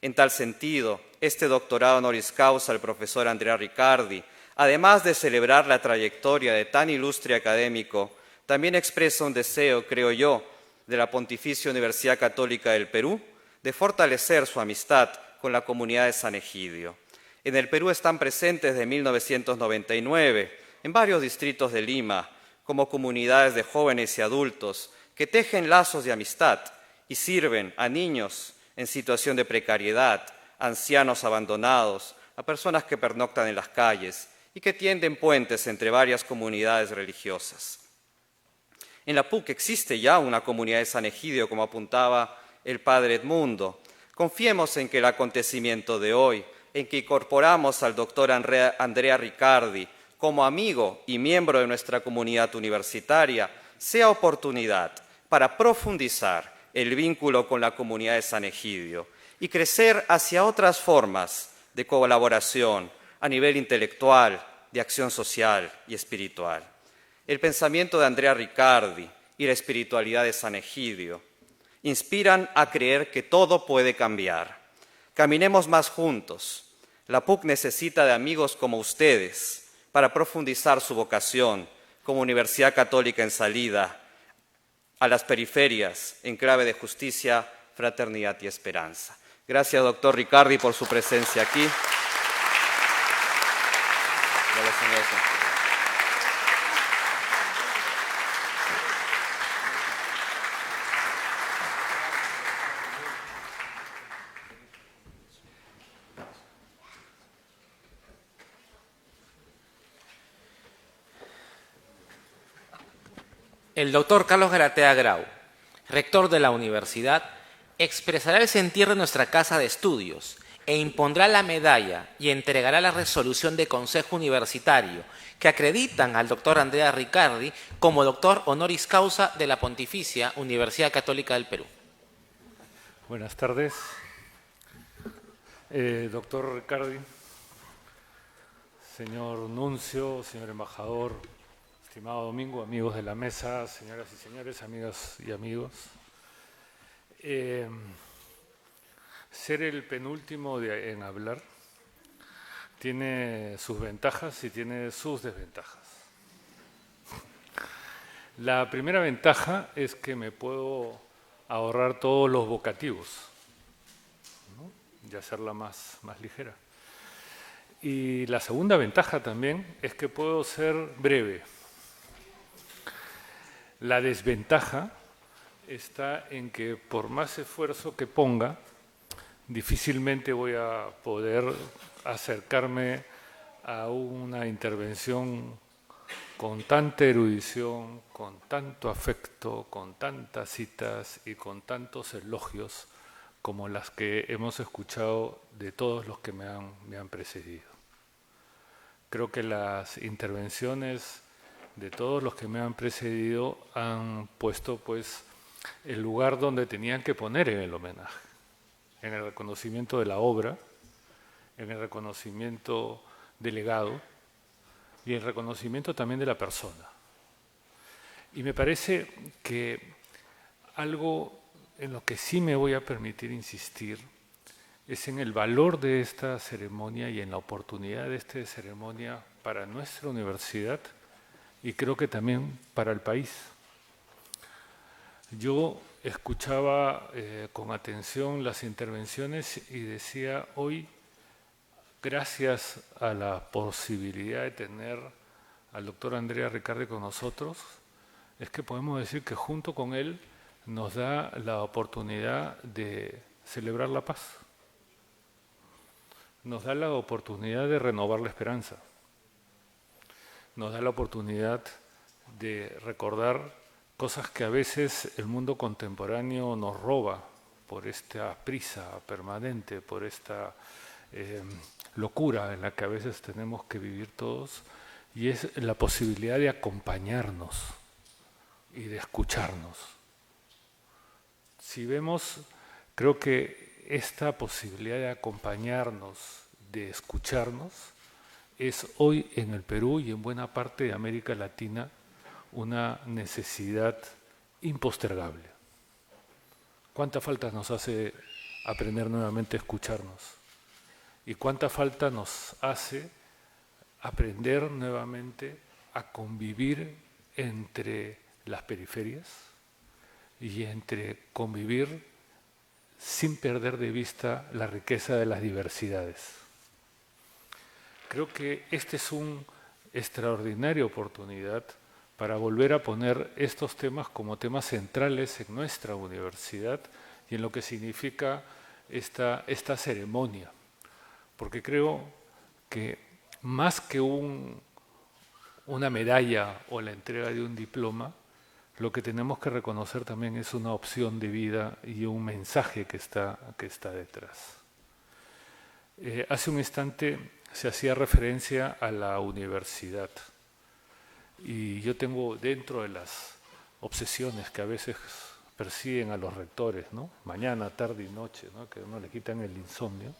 En tal sentido, este doctorado honoris causa al profesor Andrea Riccardi, además de celebrar la trayectoria de tan ilustre académico, también expresa un deseo, creo yo, de la Pontificia Universidad Católica del Perú, de fortalecer su amistad con la comunidad de San Egidio. En el Perú están presentes desde 1999, en varios distritos de Lima, como comunidades de jóvenes y adultos que tejen lazos de amistad y sirven a niños en situación de precariedad, ancianos abandonados, a personas que pernoctan en las calles y que tienden puentes entre varias comunidades religiosas. En la PUC existe ya una comunidad de San Egidio, como apuntaba el padre Edmundo. Confiemos en que el acontecimiento de hoy, en que incorporamos al doctor Andrea Riccardi como amigo y miembro de nuestra comunidad universitaria, sea oportunidad para profundizar el vínculo con la comunidad de San Egidio y crecer hacia otras formas de colaboración a nivel intelectual, de acción social y espiritual. El pensamiento de Andrea Riccardi y la espiritualidad de San Egidio inspiran a creer que todo puede cambiar. Caminemos más juntos. La PUC necesita de amigos como ustedes para profundizar su vocación como Universidad Católica en salida a las periferias en clave de justicia, fraternidad y esperanza. Gracias, doctor Riccardi, por su presencia aquí. El doctor Carlos Garatea Grau, rector de la universidad, expresará el sentir de nuestra casa de estudios e impondrá la medalla y entregará la resolución de Consejo Universitario que acreditan al doctor Andrea Riccardi como doctor honoris causa de la Pontificia Universidad Católica del Perú. Buenas tardes. Doctor Riccardi, señor nuncio, señor embajador, estimado Domingo, amigos de la mesa, señoras y señores, amigas y amigos. Ser el penúltimo en hablar tiene sus ventajas y tiene sus desventajas. La primera ventaja es que me puedo ahorrar todos los vocativos, ¿no? Y hacerla más ligera. Y la segunda ventaja también es que puedo ser breve. La desventaja está en que por más esfuerzo que ponga, difícilmente voy a poder acercarme a una intervención con tanta erudición, con tanto afecto, con tantas citas y con tantos elogios como las que hemos escuchado de todos los que me han precedido. Creo que las intervenciones de todos los que me han precedido han puesto pues el lugar donde tenían que poner en el homenaje, en el reconocimiento de la obra, en el reconocimiento del legado y el reconocimiento también de la persona. Y me parece que algo en lo que sí me voy a permitir insistir es en el valor de esta ceremonia y en la oportunidad de esta ceremonia para nuestra universidad y creo que también para el país. Yo escuchaba con atención las intervenciones y decía hoy, gracias a la posibilidad de tener al doctor Andrea Riccardi con nosotros, es que podemos decir que junto con él nos da la oportunidad de celebrar la paz. Nos da la oportunidad de renovar la esperanza. Nos da la oportunidad de recordar cosas que a veces el mundo contemporáneo nos roba por esta prisa permanente, por esta locura en la que a veces tenemos que vivir todos, y es la posibilidad de acompañarnos y de escucharnos. Si vemos, creo que esta posibilidad de acompañarnos, de escucharnos, es hoy en el Perú y en buena parte de América Latina una necesidad impostergable. ¿Cuánta falta nos hace aprender nuevamente a escucharnos? ¿Y cuánta falta nos hace aprender nuevamente a convivir entre las periferias y entre convivir sin perder de vista la riqueza de las diversidades? Creo que esta es una extraordinaria oportunidad para volver a poner estos temas como temas centrales en nuestra universidad y en lo que significa esta ceremonia. Porque creo que más que una medalla o la entrega de un diploma, lo que tenemos que reconocer también es una opción de vida y un mensaje que está detrás. Hace un instante se hacía referencia a la universidad. Y yo tengo dentro de las obsesiones que a veces persiguen a los rectores, ¿no? Mañana, tarde y noche, ¿no? Que a uno le quitan el insomnio.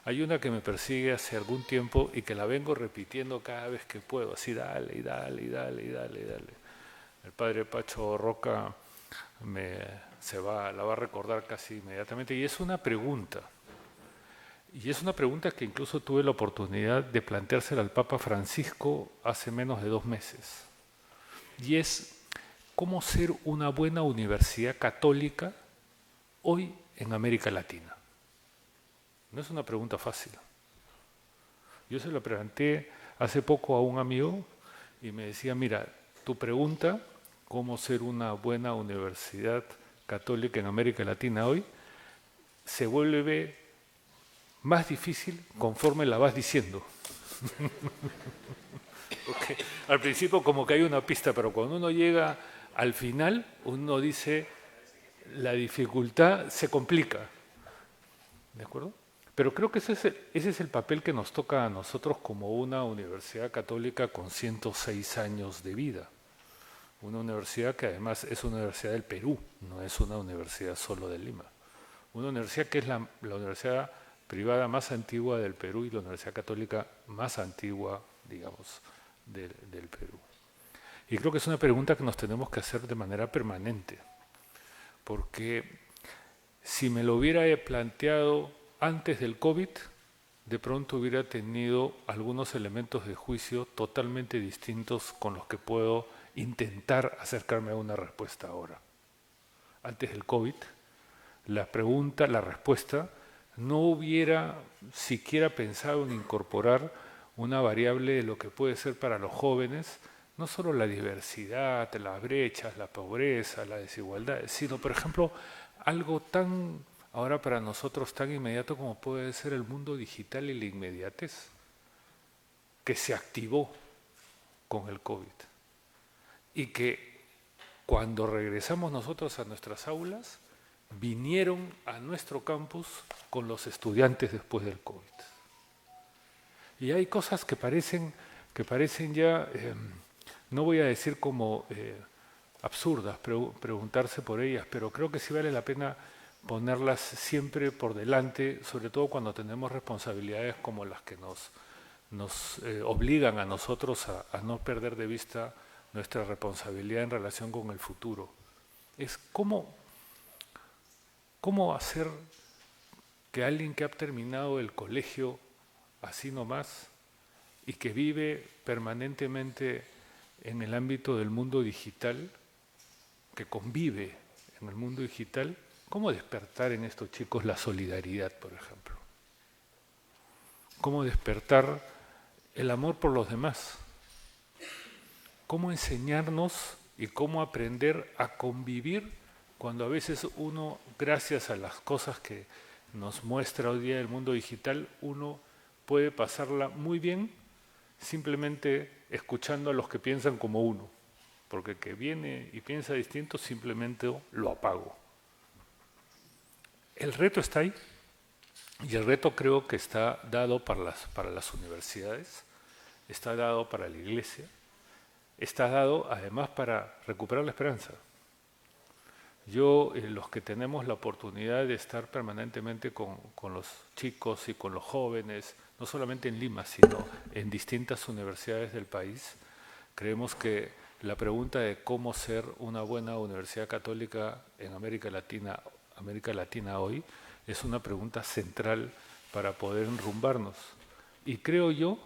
Hay una que me persigue hace algún tiempo y que la vengo repitiendo cada vez que puedo, así dale, y dale, y dale, y dale, y dale. El padre Pacho Roca la va a recordar casi inmediatamente, y es una pregunta. Y es una pregunta que incluso tuve la oportunidad de planteársela al Papa Francisco hace menos de 2 meses. Y es, ¿cómo ser una buena universidad católica hoy en América Latina? No es una pregunta fácil. Yo se la planteé hace poco a un amigo y me decía, mira, tu pregunta, ¿cómo ser una buena universidad católica en América Latina hoy?, se vuelve más difícil conforme la vas diciendo. Porque al principio como que hay una pista, pero cuando uno llega al final, uno dice, la dificultad se complica. ¿De acuerdo? Pero creo que ese es el papel que nos toca a nosotros como una universidad católica con 106 años de vida. Una universidad que además es una universidad del Perú, no es una universidad solo de Lima. Una universidad que es la universidad privada más antigua del Perú y la universidad católica más antigua, digamos, del Perú. Y creo que es una pregunta que nos tenemos que hacer de manera permanente, porque si me lo hubiera planteado antes del COVID, de pronto hubiera tenido algunos elementos de juicio totalmente distintos con los que puedo intentar acercarme a una respuesta ahora. Antes del COVID, la respuesta no hubiera siquiera pensado en incorporar una variable de lo que puede ser para los jóvenes, no solo la diversidad, las brechas, la pobreza, la desigualdad, sino, por ejemplo, algo tan, ahora para nosotros, tan inmediato como puede ser el mundo digital y la inmediatez, que se activó con el COVID. Y que cuando regresamos nosotros a nuestras aulas, vinieron a nuestro campus con los estudiantes después del COVID. Y hay cosas que parecen ya, no voy a decir como absurdas, preguntarse por ellas, pero creo que sí vale la pena ponerlas siempre por delante, sobre todo cuando tenemos responsabilidades como las que nos obligan a nosotros a no perder de vista nuestra responsabilidad en relación con el futuro. Es cómo hacer que alguien que ha terminado el colegio así nomás y que vive permanentemente en el ámbito del mundo digital, que convive en el mundo digital, cómo despertar en estos chicos la solidaridad, por ejemplo. Cómo despertar el amor por los demás. Cómo enseñarnos y cómo aprender a convivir cuando a veces uno, gracias a las cosas que nos muestra hoy día el mundo digital, uno puede pasarla muy bien simplemente escuchando a los que piensan como uno, porque el que viene y piensa distinto simplemente lo apago. El reto está ahí, y el reto creo que está dado para las universidades, está dado para la Iglesia, está dado además para recuperar la esperanza. Yo, los que tenemos la oportunidad de estar permanentemente con los chicos y con los jóvenes, no solamente en Lima, sino en distintas universidades del país, creemos que la pregunta de cómo ser una buena universidad católica en América Latina hoy es una pregunta central para poder enrumbarnos. Y creo yo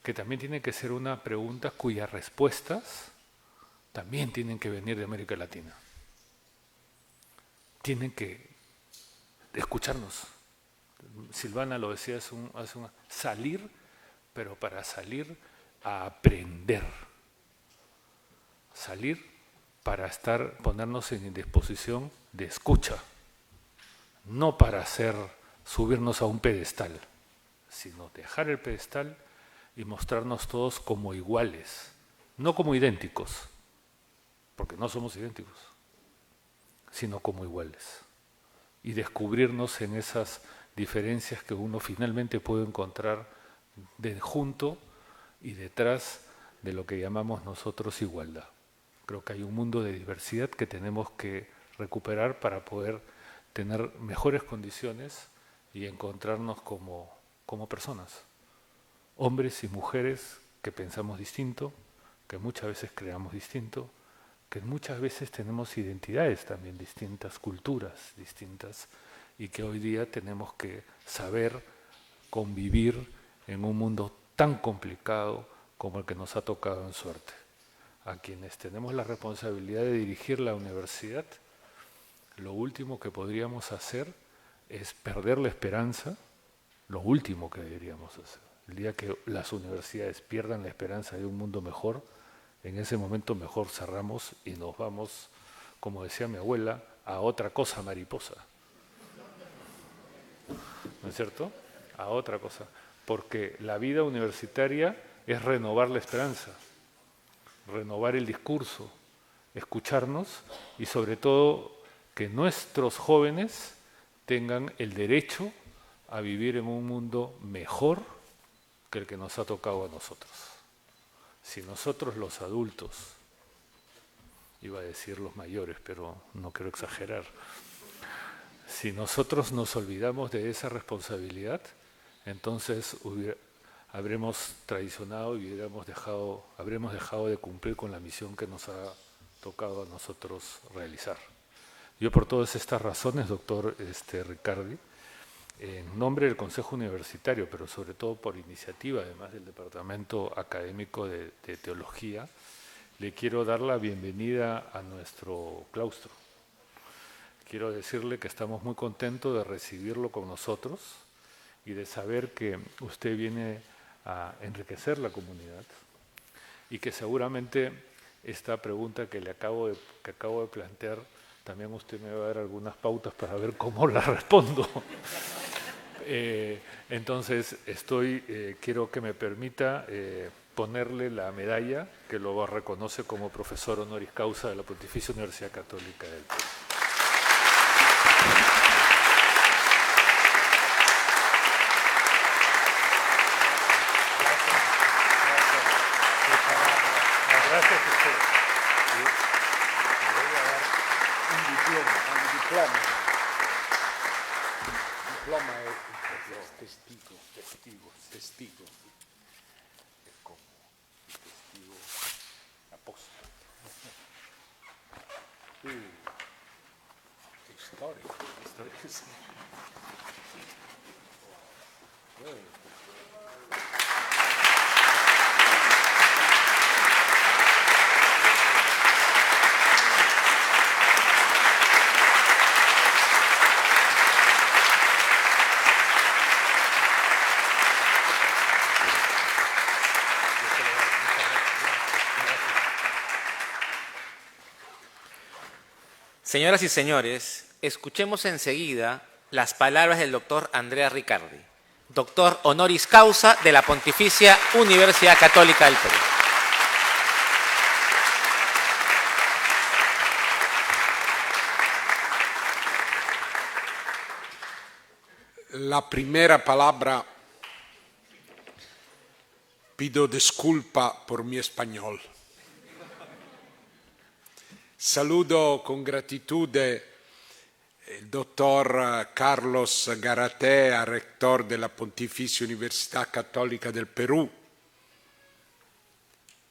que también tiene que ser una pregunta cuyas respuestas también tienen que venir de América Latina. Tienen que escucharnos. Silvana lo decía salir, pero para salir a aprender. Salir para ponernos en disposición de escucha, no para subirnos a un pedestal, sino dejar el pedestal y mostrarnos todos como iguales, no como idénticos, porque no somos idénticos, sino como iguales. Y descubrirnos en esas diferencias que uno finalmente puede encontrar junto y detrás de lo que llamamos nosotros igualdad. Creo que hay un mundo de diversidad que tenemos que recuperar para poder tener mejores condiciones y encontrarnos como personas, hombres y mujeres que pensamos distinto, que muchas veces creamos distinto, que muchas veces tenemos identidades también distintas, culturas distintas, y que hoy día tenemos que saber convivir en un mundo tan complicado como el que nos ha tocado en suerte. A quienes tenemos la responsabilidad de dirigir la universidad, lo último que podríamos hacer es perder la esperanza, lo último que deberíamos hacer. El día que las universidades pierdan la esperanza de un mundo mejor, en ese momento mejor cerramos y nos vamos, como decía mi abuela, a otra cosa mariposa. ¿No es cierto? A otra cosa. Porque la vida universitaria es renovar la esperanza, renovar el discurso, escucharnos y sobre todo que nuestros jóvenes tengan el derecho a vivir en un mundo mejor que el que nos ha tocado a nosotros. Si nosotros los adultos, iba a decir los mayores, pero no quiero exagerar, si nosotros nos olvidamos de esa responsabilidad, entonces habremos traicionado y habremos dejado de cumplir con la misión que nos ha tocado a nosotros realizar. Yo por todas estas razones, doctor Riccardi, en nombre del Consejo Universitario, pero sobre todo por iniciativa además del Departamento Académico de Teología, le quiero dar la bienvenida a nuestro claustro. quiero decirle que estamos muy contentos de recibirlo con nosotros y de saber que usted viene a enriquecer la comunidad y que seguramente esta pregunta que acabo de plantear, también usted me va a dar algunas pautas para ver cómo la respondo. Entonces, quiero que me permita ponerle la medalla que lo reconoce como profesor honoris causa de la Pontificia Universidad Católica del Perú. Gracias a usted. Le voy a dar un diploma. Diploma es testigo. Es como testigo apóstol. Histórico. Sí. Señoras y señores, escuchemos enseguida las palabras del doctor Andrea Riccardi, doctor honoris causa de la Pontificia Universidad Católica del Perú. La primera palabra, pido disculpa por mi español. Saludo con gratitud il dottor Carlos Garatea, rector della Pontificia Universidad Católica del Perú.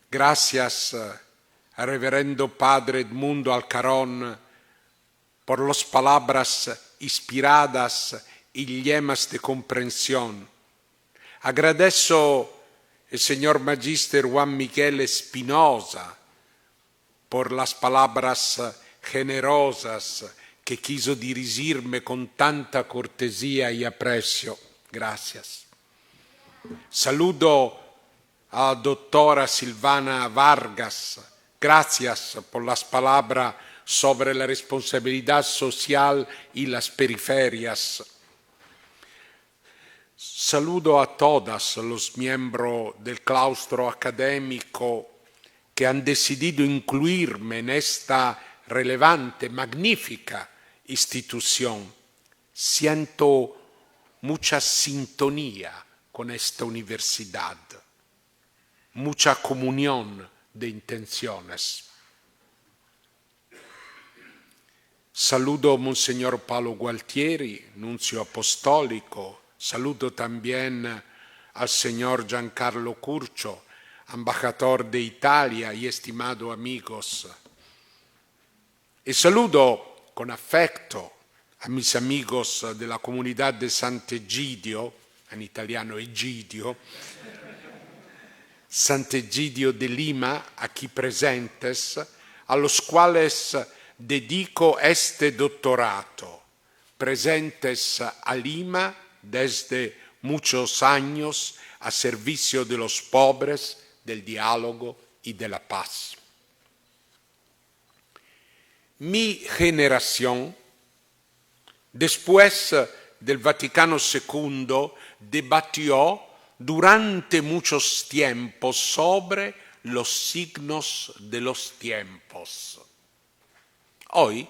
Gracias al reverendo Padre Edmundo Alcarón por las palabras inspiradas y llenas de comprensión. Agradezco al señor Magíster Juan Miguel Espinosa por las palabras generosas que quiso dirigirme con tanta cortesía y aprecio. Gracias. Saludo a la doctora Silvana Vargas. Gracias por las palabras sobre la responsabilidad social y las periferias. Saludo a todos los miembros del claustro académico que han decidido incluirme en esta relevante, magnífica institución. Siento mucha sintonía con esta universidad, mucha comunión de intenciones. Saludo a Monseñor Paolo Gualtieri, nuncio apostólico. Saludo también al señor Giancarlo Curcio, embajador de Italia y estimado amigos. Y saludo con afecto a mis amigos de la comunidad de Sant'Egidio, en italiano Egidio, Sant'Egidio de Lima, aquí presentes, a los cuales dedico este doctorado, presentes a Lima desde muchos años a servicio de los pobres, del diálogo y de la paz. Mi generación, después del Vaticano II, debatió durante muchos tiempos sobre los signos de los tiempos. Hoy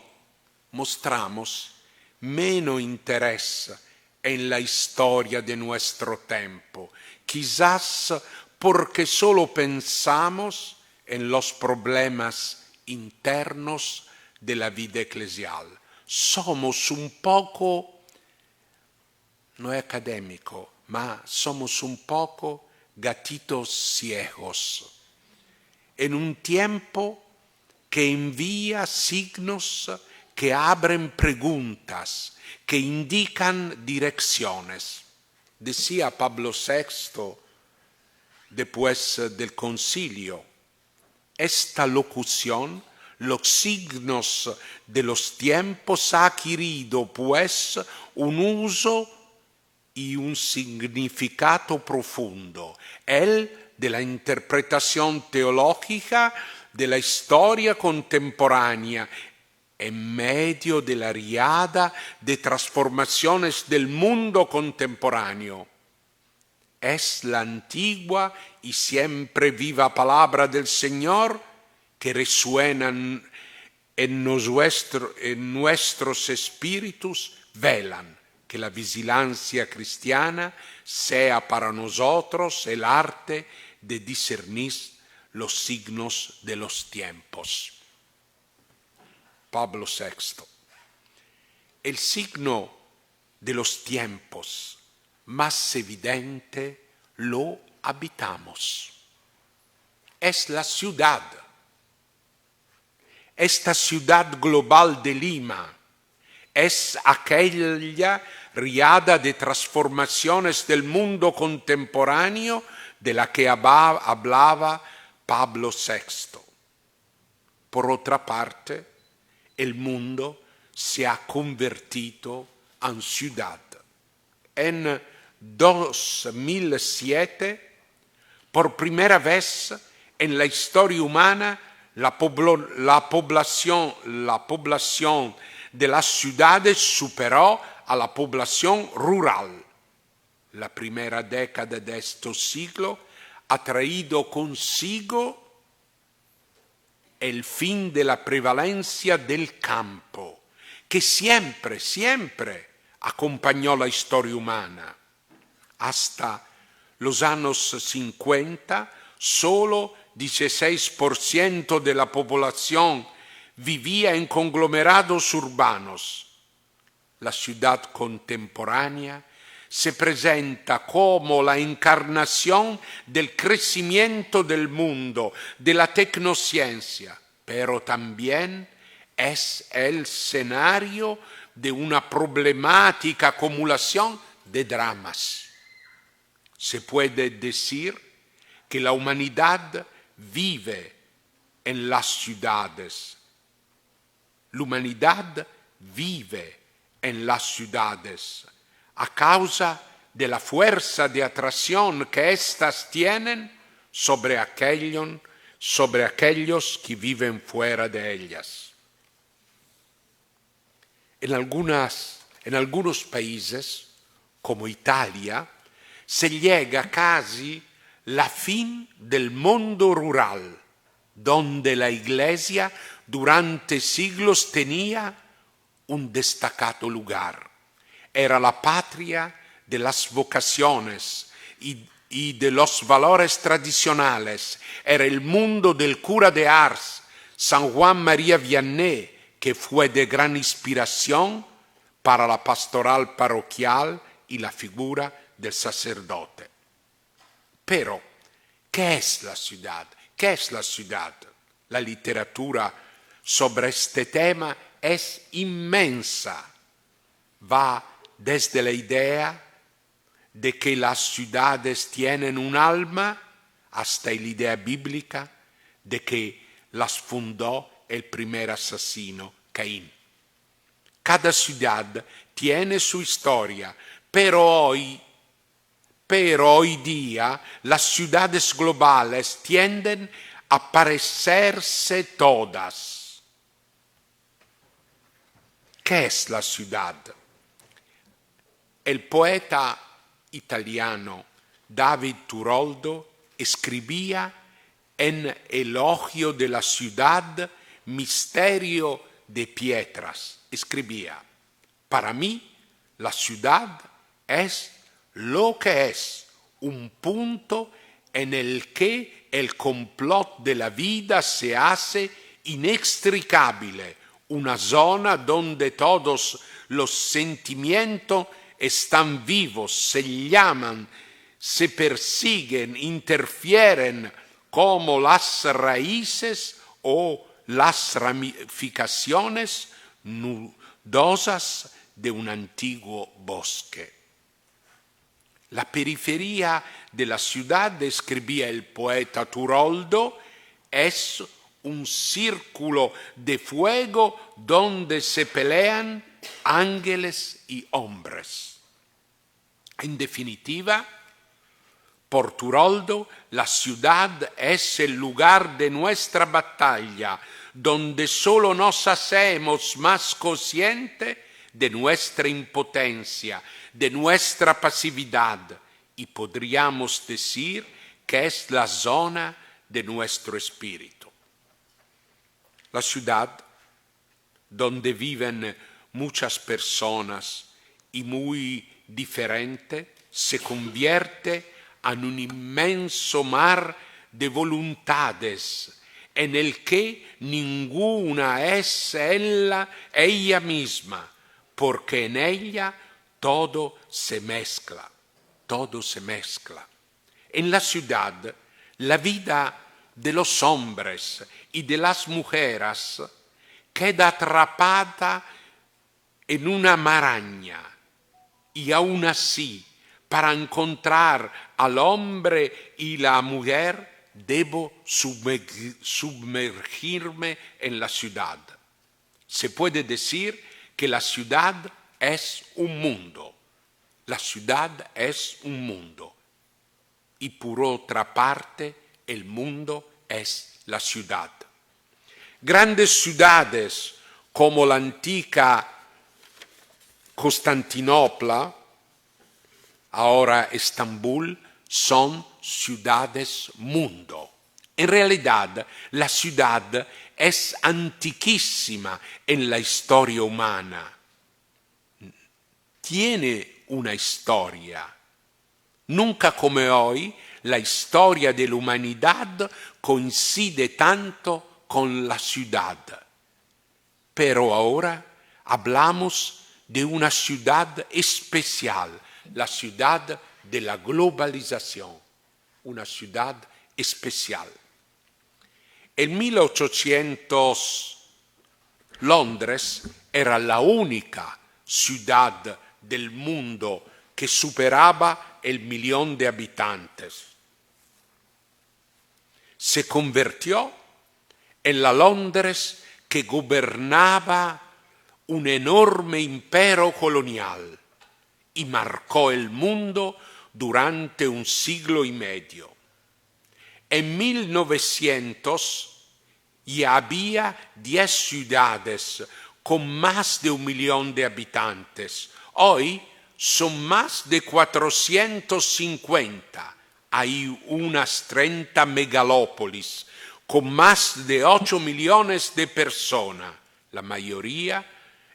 mostramos menos interés en la historia de nuestro tiempo, quizás porque solo pensamos en los problemas internos de la vida eclesial. Somos un poco, no es académico, ma somos un poco gatitos ciegos en un tiempo que envía signos que abren preguntas, que indican direcciones. Decía Pablo VI, después del concilio, esta locución los signos de los tiempos ha adquirido, pues, un uso y un significado profundo, el de la interpretación teológica de la historia contemporánea en medio de la riada de transformaciones del mundo contemporáneo. Es la antigua y siempre viva palabra del Señor que resuena en nuestros espíritus, velan que la vigilancia cristiana sea para nosotros el arte de discernir los signos de los tiempos. Pablo VI. El signo de los tiempos más evidente lo habitamos. Es la ciudad. Esta ciudad global de Lima es aquella riada de transformaciones del mundo contemporáneo de la que hablaba Pablo VI. Por otra parte, el mundo se ha convertido en ciudad. En 2007, por primera vez en la historia humana, la población de las ciudades superó a la población rural. La primera década de este siglo ha traído consigo el fin de la prevalencia del campo, que siempre acompañó la historia humana. Hasta los años 50, solo 16% de la población vivía en conglomerados urbanos. La ciudad contemporánea se presenta como la encarnación del crecimiento del mundo, de la tecnociencia, pero también es el escenario de una problemática acumulación de dramas. Se puede decir que la humanidad vive en las ciudades. La humanidad vive en las ciudades a causa de la fuerza de atracción que éstas tienen sobre aquellos que viven fuera de ellas. En algunos países, como Italia, se llega casi la fin del mundo rural, donde la Iglesia durante siglos tenía un destacado lugar. Era la patria de las vocaciones y de los valores tradicionales. Era el mundo del cura de Ars, San Juan María Vianney, que fue de gran inspiración para la pastoral parroquial y la figura del sacerdote. Pero, ¿qué es la ciudad? ¿Qué es la ciudad? La literatura sobre este tema es inmensa. Va desde la idea de que las ciudades tienen un alma hasta la idea bíblica de que las fundó el primer asesino, Caín. Cada ciudad tiene su historia, pero hoy día las ciudades globales tienden a parecerse todas. ¿Qué es la ciudad? El poeta italiano David Turoldo escribía en Elogio de la ciudad, misterio de piedras. Escribía: para mí la ciudad es lo que es, un punto en el que el complot de la vida se hace inextricable, una zona donde todos los sentimientos están vivos, se llaman, se persiguen, interfieren como las raíces o las ramificaciones nudosas de un antiguo bosque. La periferia de la ciudad, describía el poeta Turoldo, es un círculo de fuego donde se pelean ángeles y hombres. En definitiva, por Turoldo, la ciudad es el lugar de nuestra batalla, donde solo nos hacemos más conscientes de nuestra impotencia, de nuestra pasividad, y podríamos decir que es la zona de nuestro espíritu. La ciudad, donde viven muchas personas y muy diferentes, se convierte en un inmenso mar de voluntades en el que ninguna es ella misma, porque en ella todo se mezcla, todo se mezcla. En la ciudad, la vida de los hombres y de las mujeres queda atrapada en una maraña, y aún así, para encontrar al hombre y la mujer, debo sumergirme en la ciudad. Se puede decir que la ciudad es un mundo. La ciudad es un mundo. Y por otra parte, el mundo es la ciudad. Grandes ciudades como la antica Constantinopla, ahora Estambul, son ciudades mundo. En realidad, la ciudad es antiquísima en la historia humana. Tiene una historia. Nunca como hoy, la historia de la humanidad coincide tanto con la ciudad. Pero ahora hablamos de una ciudad especial, la ciudad de la globalización, una ciudad especial. En 1800, Londres era la única ciudad del mundo que superaba el 1.000.000 de habitantes. Se convirtió en la Londres que gobernaba un enorme imperio colonial y marcó el mundo durante un siglo y medio. En 1900 ya había 10 ciudades con más de 1.000.000 de habitantes. Hoy son más de 450. Hay unas 30 megalópolis con más de 8 millones de personas, la mayoría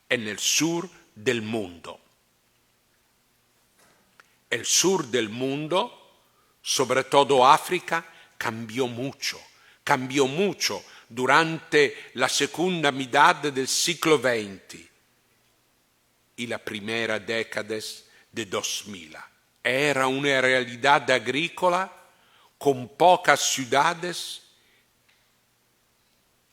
en el sur del mundo. El sur del mundo, sobre todo África, cambió mucho durante la segunda mitad del siglo XX y la primera década de 2000. Era una realidad agrícola con pocas ciudades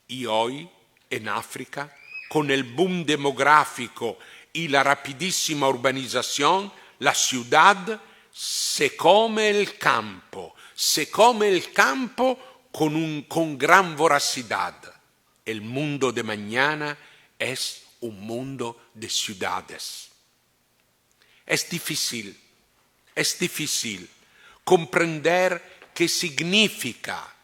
y hoy en África, con el boom demográfico y la rapidísima urbanización, la ciudad se come el campo con gran voracidad. El mundo de mañana es un mundo de ciudades. Es difícil comprender qué significa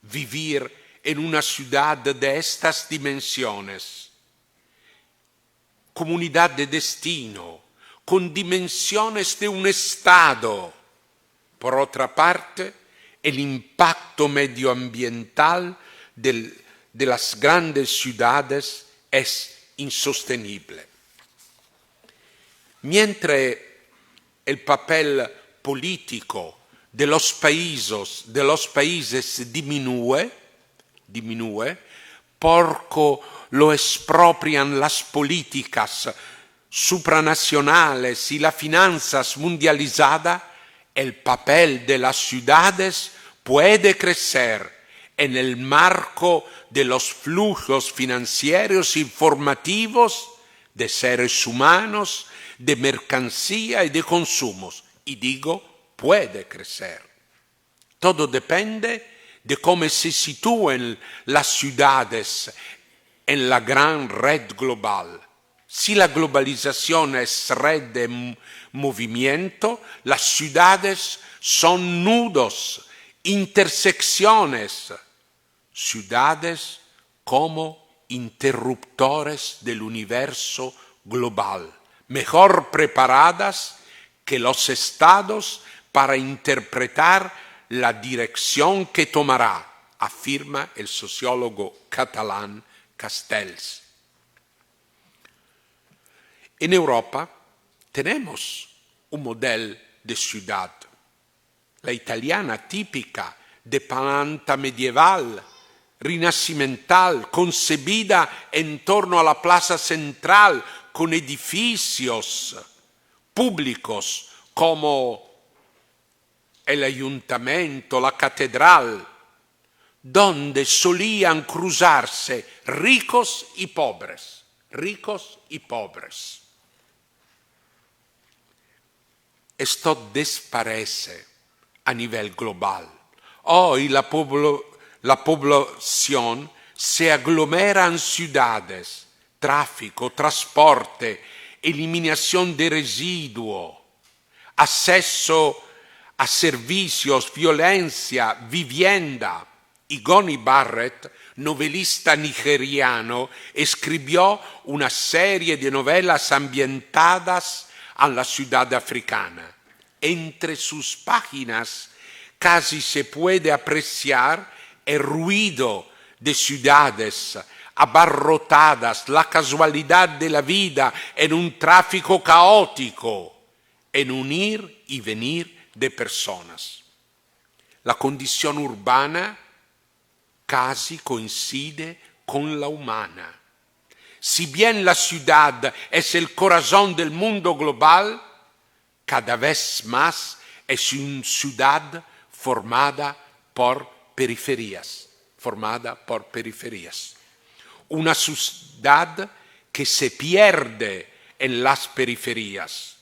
vivir en una ciudad de estas dimensiones. Comunidad de destino, con dimensiones de un Estado. Por otra parte, el impacto medioambiental de las grandes ciudades es insostenible. Mientras el papel político de los países disminuye, porque lo expropian las políticas supranacionales y la finanza mundializada, el papel de las ciudades puede crecer en el marco de los flujos financieros informativos de seres humanos, de mercancía y de consumos. Y digo, puede crecer. Todo depende de cómo se sitúan las ciudades en la gran red global. Si la globalización es red de movimiento, las ciudades son nudos, intersecciones, ciudades como interruptores del universo global, mejor preparadas que los estados para interpretar la dirección que tomará, afirma el sociólogo catalán Castells. En Europa tenemos un modelo de ciudad, la italiana típica de planta medieval, rinascimental, concebida en torno a la plaza central con edificios públicos como el ayuntamiento, la catedral, donde solían cruzarse ricos y pobres, ricos y pobres. Esto desaparece a nivel global. Hoy la población se aglomera en ciudades, tráfico, transporte, eliminación de residuos, acceso a servicios, violencia, vivienda. Y Goni Barrett, novelista nigeriano, escribió una serie de novelas ambientadas en la ciudad africana. Entre sus páginas casi se puede apreciar el ruido de ciudades abarrotadas, la casualidad de la vida en un tráfico caótico, en un ir y venir de personas. La condición urbana casi coincide con la humana. Si bien la ciudad es el corazón del mundo global, cada vez más es una ciudad formada por periferias. Una ciudad que se pierde en las periferias.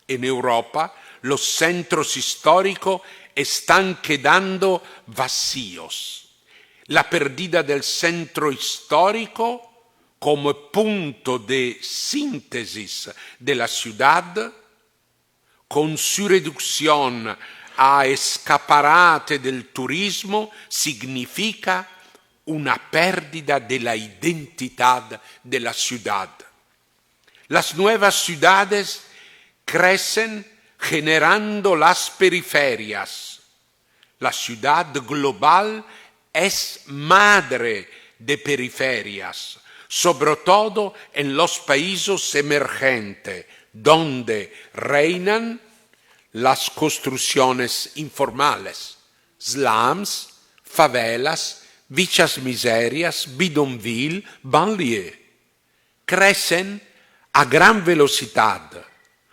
En Europa, los centros históricos están quedando vacíos. La pérdida del centro histórico como punto de síntesis de la ciudad, con su reducción a escaparate del turismo, significa una pérdida de la identidad de la ciudad. Las nuevas ciudades crecen generando las periferias. La ciudad global es madre de periferias, sobre todo en los países emergentes, donde reinan las construcciones informales, slums, favelas, villas miserias, bidonville, banlieue. Crecen a gran velocidad.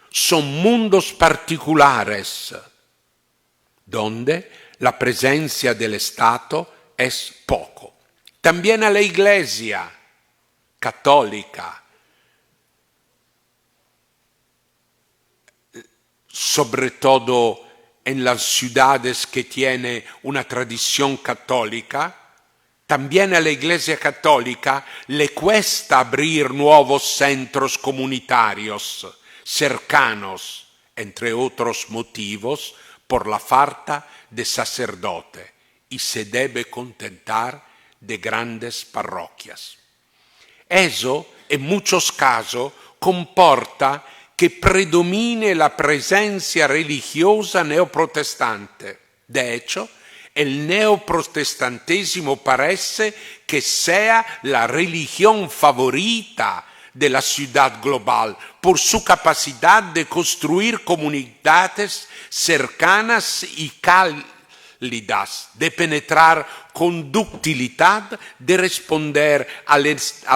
Son mundos particulares, donde la presencia del Estado es poco. También a la Iglesia católica, sobre todo en las ciudades que tienen una tradición católica, también a la Iglesia católica le cuesta abrir nuevos centros comunitarios cercanos, entre otros motivos, por la falta de sacerdote, y se debe contentar de grandes parroquias. Eso, en muchos casos, comporta que predomine la presencia religiosa neoprotestante. De hecho, el neoprotestantismo parece que sea la religión favorita de la ciudad global por su capacidad de construir comunidades cercanas y cálidas, de penetrar con ductilidad, de responder a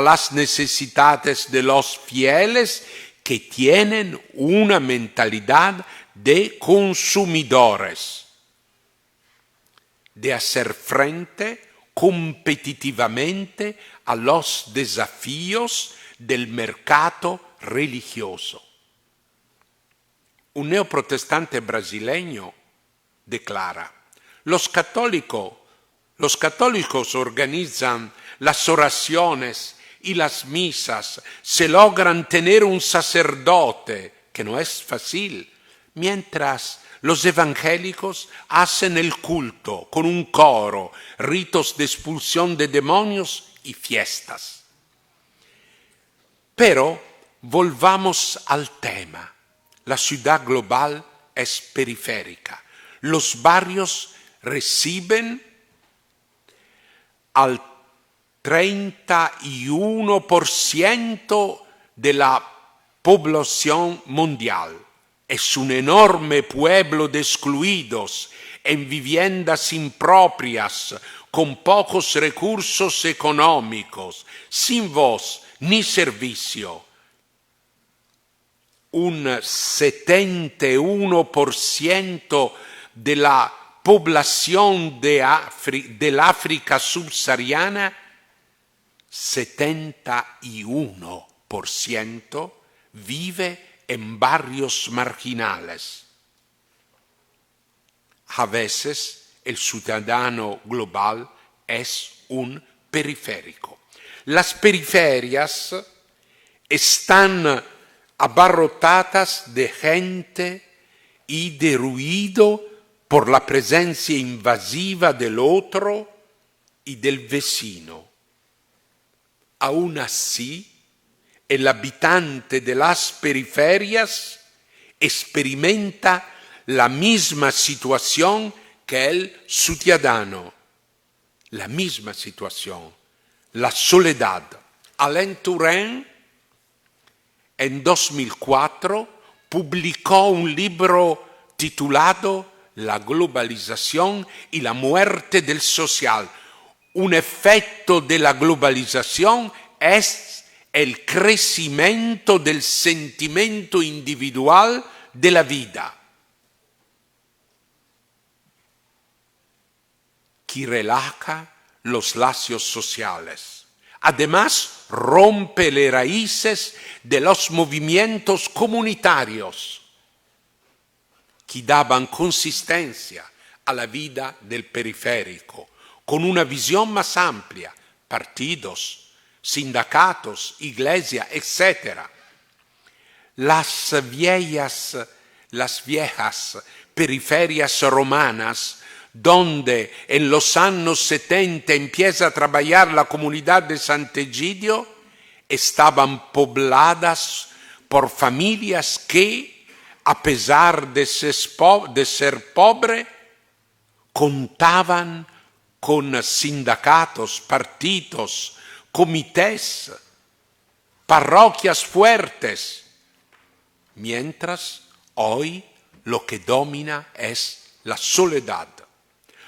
las necesidades de los fieles que tienen una mentalidad de consumidores, de hacer frente competitivamente a los desafíos del mercado religioso. Un neoprotestante brasileño declara: los católicos Los católicos organizan las oraciones y las misas, se logran tener un sacerdote, que no es fácil, mientras los evangélicos hacen el culto con un coro, ritos de expulsión de demonios y fiestas. Pero volvamos al tema. La ciudad global es periférica. Los barrios reciben al 31% de la población mundial. Es un enorme pueblo de excluidos en viviendas impropias, con pocos recursos económicos, sin voz ni servicio. Un 71% de la población del África subsahariana, 71% vive en barrios marginales. A veces el ciudadano global es un periférico. Las periferias están abarrotadas de gente y de ruido por la presencia invasiva del otro y del vecino. Aún así, el habitante de las periferias experimenta la misma situación que el ciudadano, la misma situación, la soledad. Alain Touraine, en 2004, publicó un libro titulado La globalización y la muerte del social. Un efecto de la globalización es el crecimiento del sentimiento individual de la vida, que relaja los lazos sociales. Además, rompe las raíces de los movimientos comunitarios que daban consistencia a la vida del periférico, con una visión más amplia, partidos, sindicatos, iglesia, etc. Las viejas periferias romanas, donde en los años 70 empieza a trabajar la comunidad de Sant'Egidio, estaban pobladas por familias que, a pesar de ser pobres, contaban con sindicatos, partidos, comités, parroquias fuertes, mientras hoy lo que domina es la soledad.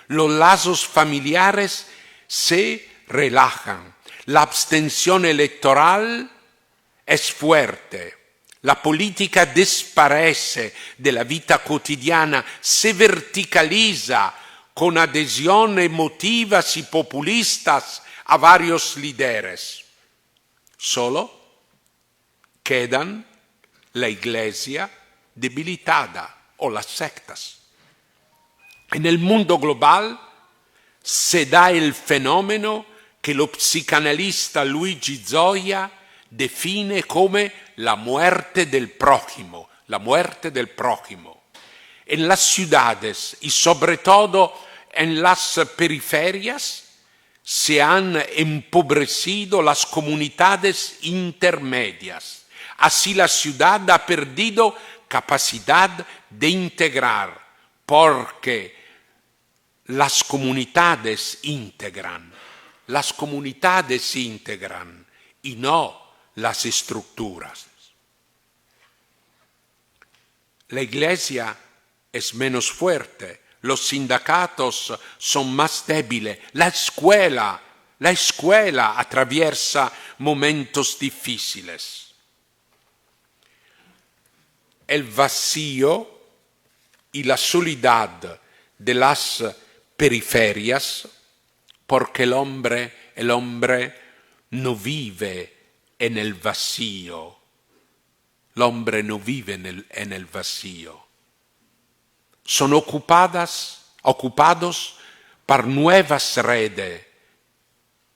Los lazos familiares se relajan, la abstención electoral es fuerte, la política desaparece de la vida cotidiana, se verticaliza con adhesión emotivas y populistas a varios líderes. Solo quedan la iglesia debilitada o las sectas. En el mundo global se da el fenómeno que lo psicanalista Luigi Zoya define como la muerte del prójimo, la muerte del prójimo. En las ciudades y sobre todo en las periferias se han empobrecido las comunidades intermedias. Así la ciudad ha perdido capacidad de integrar, porque las comunidades integran y no las estructuras. La iglesia es menos fuerte, los sindicatos son más débiles, la escuela atraviesa momentos difíciles. El vacío y la soledad de las periferias, porque el hombre no vive en el vacío. El hombre no vive en el vacío. Son ocupados por nuevas redes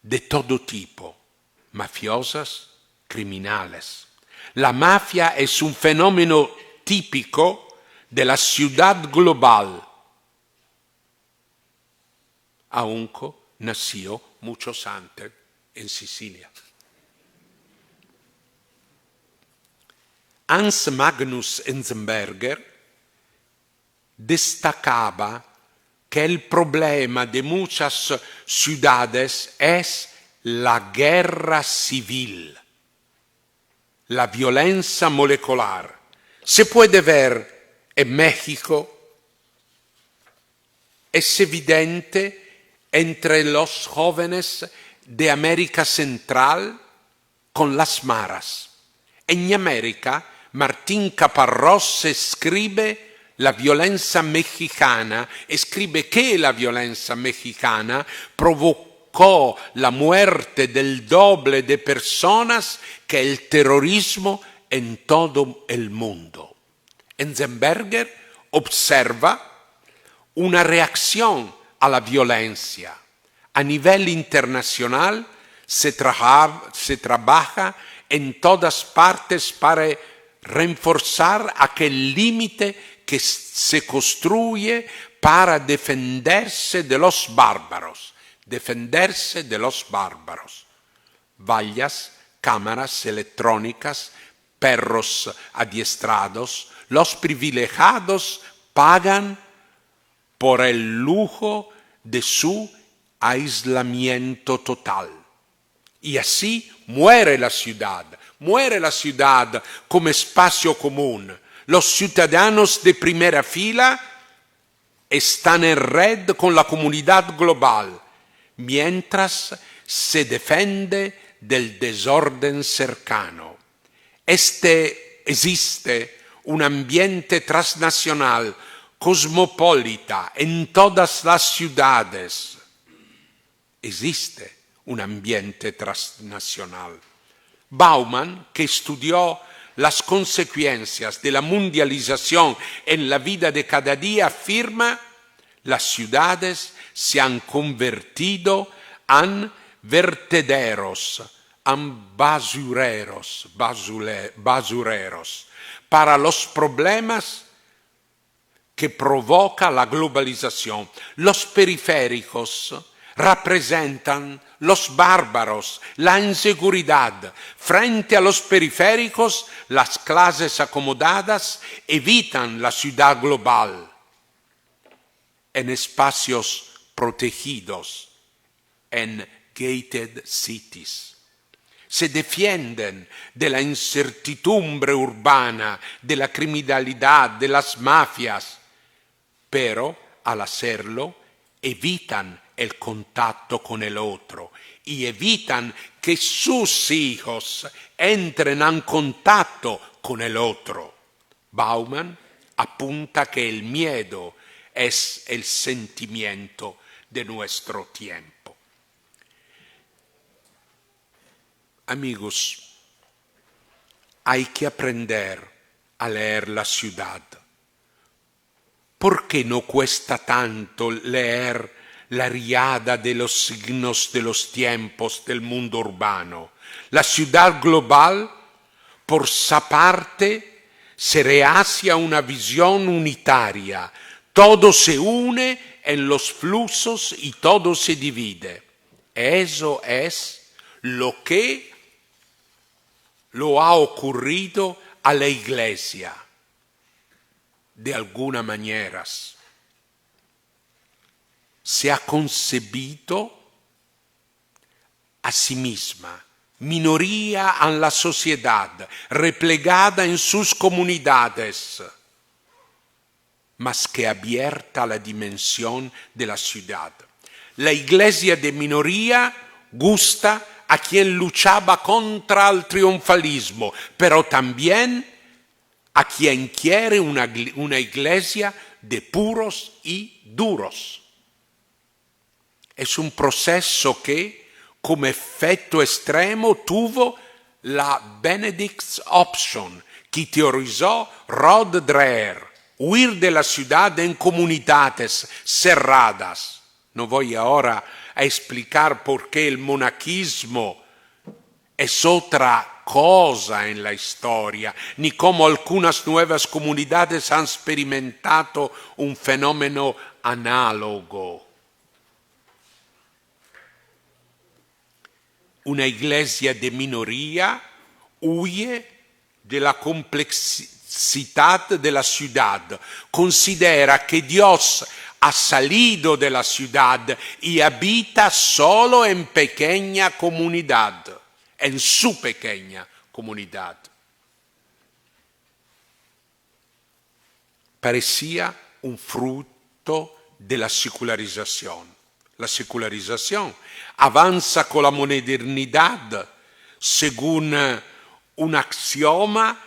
de todo tipo, mafiosas, criminales. La mafia es un fenómeno típico de la ciudad global, aunque nació muchos antes en Sicilia. Hans Magnus Enzensberger destacaba que el problema de muchas ciudades es la guerra civil, la violencia molecular. Se puede ver en México, es evidente entre los jóvenes de América Central con las maras. En América, Martín Caparrós escribe la violencia mexicana, escribe que la violencia mexicana provocó la muerte del doble de personas que el terrorismo en todo el mundo. Enzensberger observa una reacción a la violencia. A nivel internacional se trabaja en todas partes para reforzar aquel límite que se construye para defenderse de los bárbaros. Defenderse de los bárbaros. Vallas, cámaras electrónicas, perros adiestrados, los privilegiados pagan por el lujo de su aislamiento total. Y así muere la ciudad como espacio común. Los ciudadanos de primera fila están en red con la comunidad global, mientras se defiende del desorden cercano. Existe un ambiente transnacional, cosmopolita en todas las ciudades. Existe un ambiente transnacional. Bauman, que estudió las consecuencias de la mundialización en la vida de cada día, afirma: las ciudades se han convertido en vertederos, en basureros para los problemas que provoca la globalización. Los periféricos representan los bárbaros, la inseguridad. Frente a los periféricos, las clases acomodadas evitan la ciudad global. En espacios protegidos, en gated cities. Se defienden de la incertidumbre urbana, de la criminalidad, de las mafias, pero al hacerlo evitan el contacto con el otro y evitan que sus hijos entren en contacto con el otro. Bauman apunta que el miedo es el sentimiento de nuestro tiempo. Amigos, hay que aprender a leer la ciudad. ¿Por qué no cuesta tanto leer la riada de los signos de los tiempos del mundo urbano? La ciudad global, por su parte, se rehace a una visión unitaria. Todo se une en los fluxos y todo se divide. Eso es lo que lo ha ocurrido a la Iglesia, de alguna manera. Se ha concebido a sí misma, minoría en la sociedad, replegada en sus comunidades, mas que abierta a la dimensión de la ciudad. La Iglesia de minoría gusta a quien luchaba contra el triunfalismo, pero también a quien quiere una iglesia de puros y duros. Es un proceso que, como efecto extremo, tuvo la Benedict's Option, que teorizó Rod Dreher: huir de la ciudad en comunidades cerradas. No voy ahora a explicar por qué el monaquismo es otra cosa en la historia, ni cómo algunas nuevas comunidades han experimentado un fenómeno análogo. Una iglesia de minoría huye de la complejidad de la ciudad, considera que Dios ha salido de la ciudad y habita solo en pequeña comunidad, en su pequeña comunidad. Parecía un fruto de la secularización. La secularización avanza con la modernidad según un axioma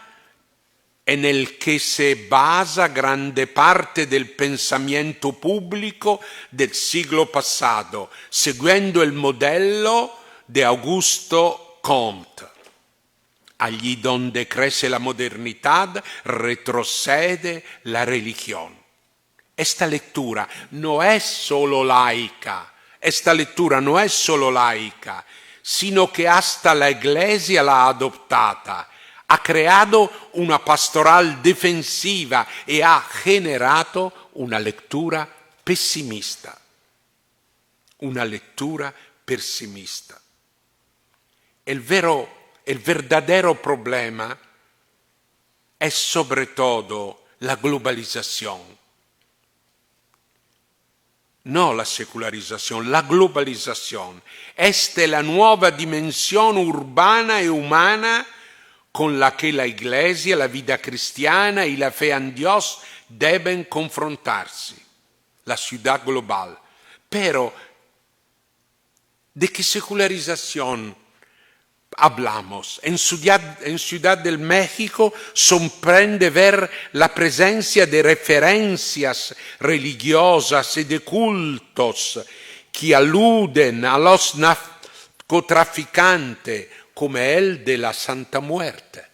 en el que se basa grande parte del pensamiento público del siglo pasado, seguendo el modelo de Augusto Comte. Allí donde crece la modernidad, retrocede la religión. Esta lectura no es solo laica, sino que hasta la Iglesia la ha adoptada. Ha creado una pastoral defensiva y ha generado una lectura pesimista. El verdadero problema es sobre todo la globalización. No la secularización, la globalización. Esta es la nueva dimensión urbana y humana con la que la Iglesia, la vida cristiana y la fe en Dios deben confrontarse. La ciudad global. Pero, ¿de qué secularización hablamos? En Ciudad del México sorprende ver la presencia de referencias religiosas y de cultos que aluden a los narcotraficantes, como el de la Santa Muerte.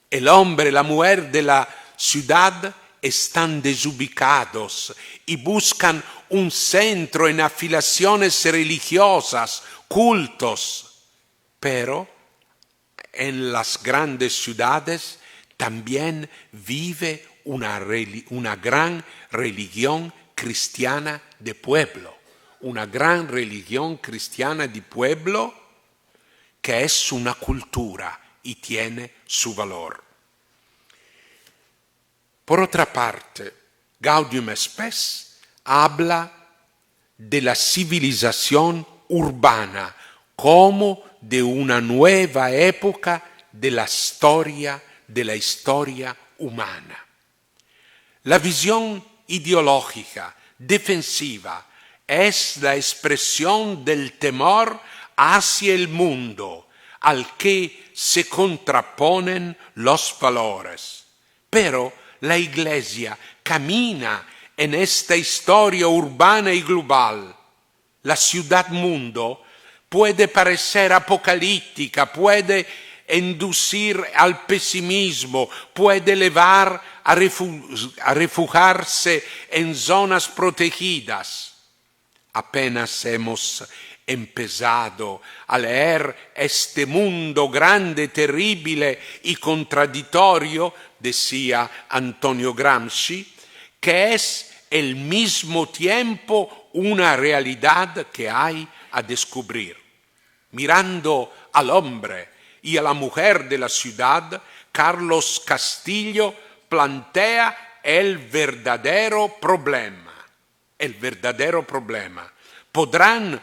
El hombre y la mujer de la ciudad están desubicados y buscan un centro en afiliaciones religiosas, cultos. Pero en las grandes ciudades también vive una gran religión cristiana de pueblo. Una gran religión cristiana de pueblo que es una cultura y tiene su valor. Por otra parte, Gaudium et Spes habla de la civilización urbana como de una nueva época de la historia humana. La visión ideológica, defensiva, es la expresión del temor hacia el mundo, al que se contraponen los valores. Pero la Iglesia camina en esta historia urbana y global. La ciudad-mundo puede parecer apocalíptica, puede inducir al pesimismo, puede llevar a refugiarse en zonas protegidas. Apenas hemos empezado a leer este mundo grande, terrible y contradictorio, decía Antonio Gramsci, que es al mismo tiempo una realidad que hay a descubrir. Mirando al hombre y a la mujer de la ciudad, Carlos Castillo plantea el verdadero problema. ¿Podrá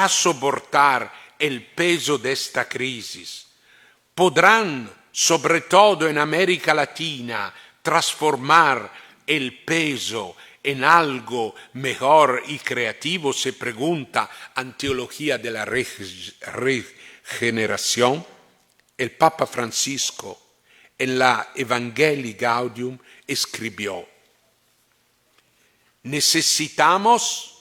soportar el peso de esta crisis? ¿Podrán, sobre todo en América Latina, transformar el peso en algo mejor y creativo? Se pregunta Teología de la Regeneración. El Papa Francisco, en la Evangelii Gaudium, escribió: necesitamos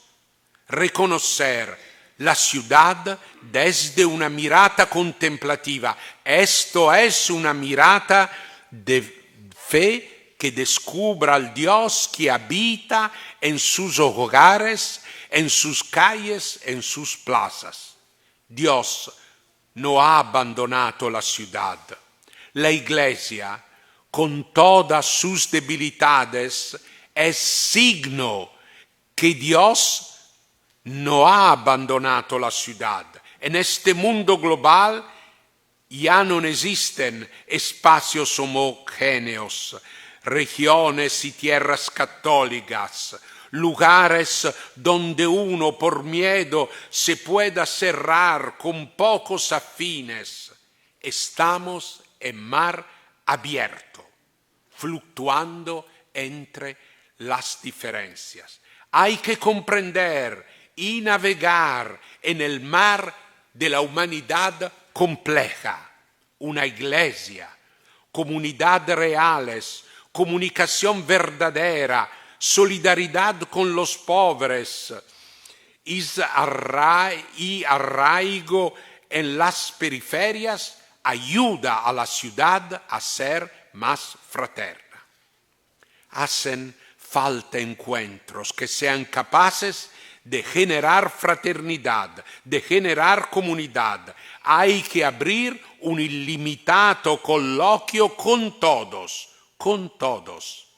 reconocer la ciudad desde una mirada contemplativa. Esto es una mirada de fe que descubra al Dios que habita en sus hogares, en sus calles, en sus plazas. Dios no ha abandonado la ciudad. La Iglesia, con todas sus debilidades, es signo que Dios no ha abandonado la ciudad. En este mundo global ya no existen espacios homogéneos, regiones y tierras católicas, lugares donde uno por miedo se pueda cerrar con pocos afines. Estamos en mar abierto, fluctuando entre las diferencias. Hay que comprender y navegar en el mar de la humanidad compleja. Una iglesia, comunidad reales, comunicación verdadera, solidaridad con los pobres y arraigo en las periferias ayuda a la ciudad a ser más fraterna. Hacen falta encuentros que sean capaces de generar fraternidad, de generar comunidad. Hay que abrir un ilimitado coloquio con todos, con todos.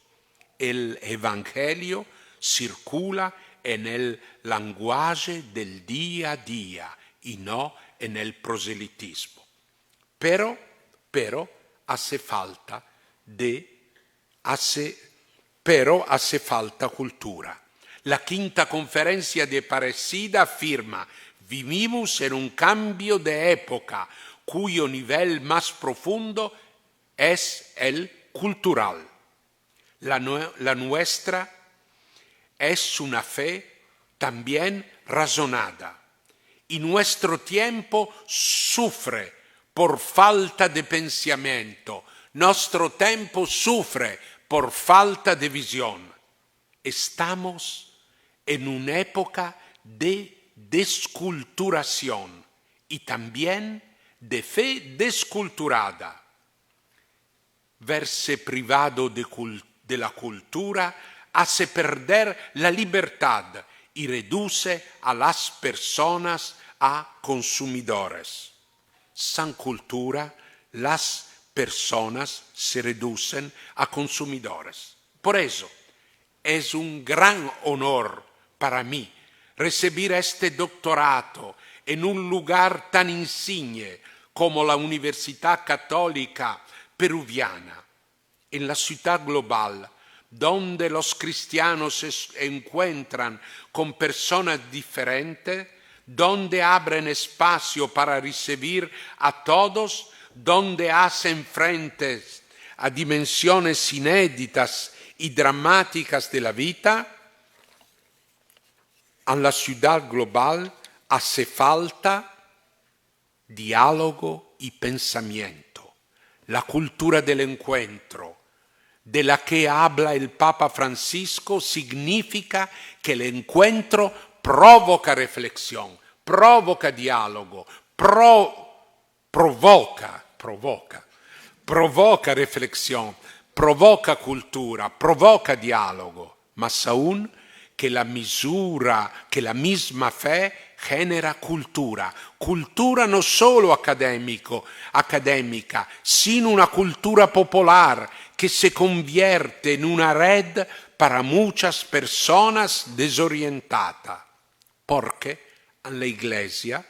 El Evangelio circula en el lenguaje del día a día y no en el proselitismo. Pero hace falta cultura. La quinta conferencia de Aparecida afirma: vivimos en un cambio de época cuyo nivel más profundo es el cultural. La nuestra es una fe también razonada y nuestro tiempo sufre por falta de pensamiento, nuestro tiempo sufre por falta de visión. Estamos en una época de desculturación y también de fe desculturada. Verse privado de la cultura hace perder la libertad y reduce a las personas a consumidores. Sin cultura, las personas se reducen a consumidores. Por eso, es un gran honor para mí recibir este doctorado en un lugar tan insigne como la Universidad Católica Peruviana, en la ciudad global, donde los cristianos se encuentran con personas diferentes, donde abren espacio para recibir a todos, donde hacen frente a dimensiones inéditas y dramáticas de la vida. A la ciudad global hace falta diálogo y pensamiento, la cultura del encuentro, de la que habla el Papa Francisco, significa que el encuentro provoca reflexión, provoca diálogo, provoca reflexión, provoca cultura, provoca diálogo, más aún que la misma fe genera cultura no solo académica, sino una cultura popular que se convierte en una red para muchas personas desorientadas, porque en la Iglesia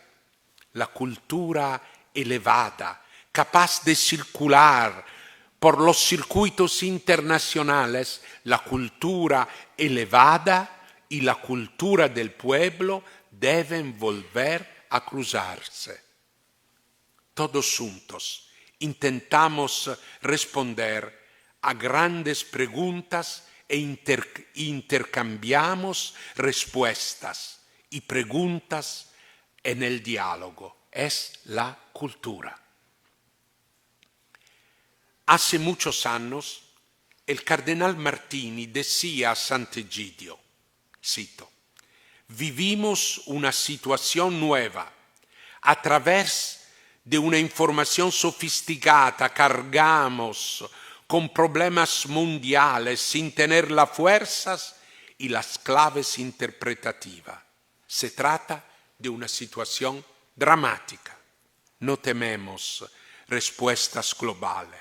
la cultura elevada, capaz de circular por los circuitos internacionales, la cultura elevada y la cultura del pueblo deben volver a cruzarse. Todos juntos intentamos responder a grandes preguntas e intercambiamos respuestas y preguntas en el diálogo. Es la cultura. Hace muchos años, el cardenal Martini decía a Sant'Egidio, cito: vivimos una situación nueva. A través de una información sofisticada cargamos con problemas mundiales sin tener las fuerzas y las claves interpretativas. Se trata de una situación dramática. No tememos respuestas globales.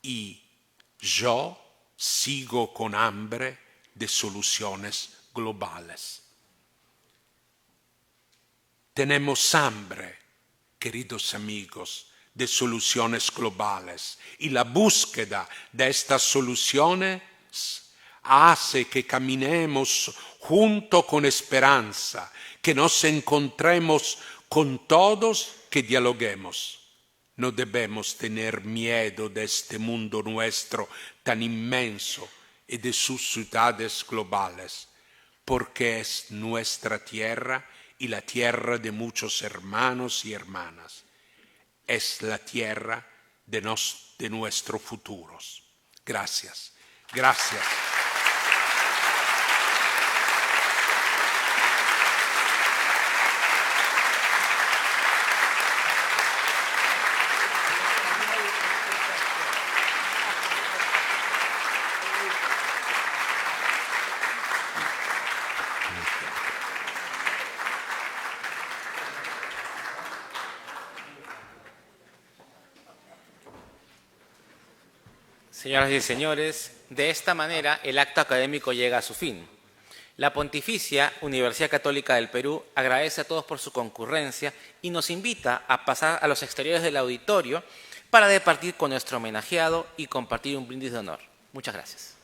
Y yo sigo con hambre de soluciones globales. Tenemos hambre, queridos amigos, de soluciones globales, y la búsqueda de estas soluciones hace que caminemos junto con esperanza, que nos encontremos con todos, que dialoguemos. No debemos tener miedo de este mundo nuestro tan inmenso y de sus ciudades globales, porque es nuestra tierra y la tierra de muchos hermanos y hermanas. Es la tierra de nuestros futuros. Gracias. Gracias. Señoras y señores, de esta manera el acto académico llega a su fin. La Pontificia Universidad Católica del Perú agradece a todos por su concurrencia y nos invita a pasar a los exteriores del auditorio para departir con nuestro homenajeado y compartir un brindis de honor. Muchas gracias.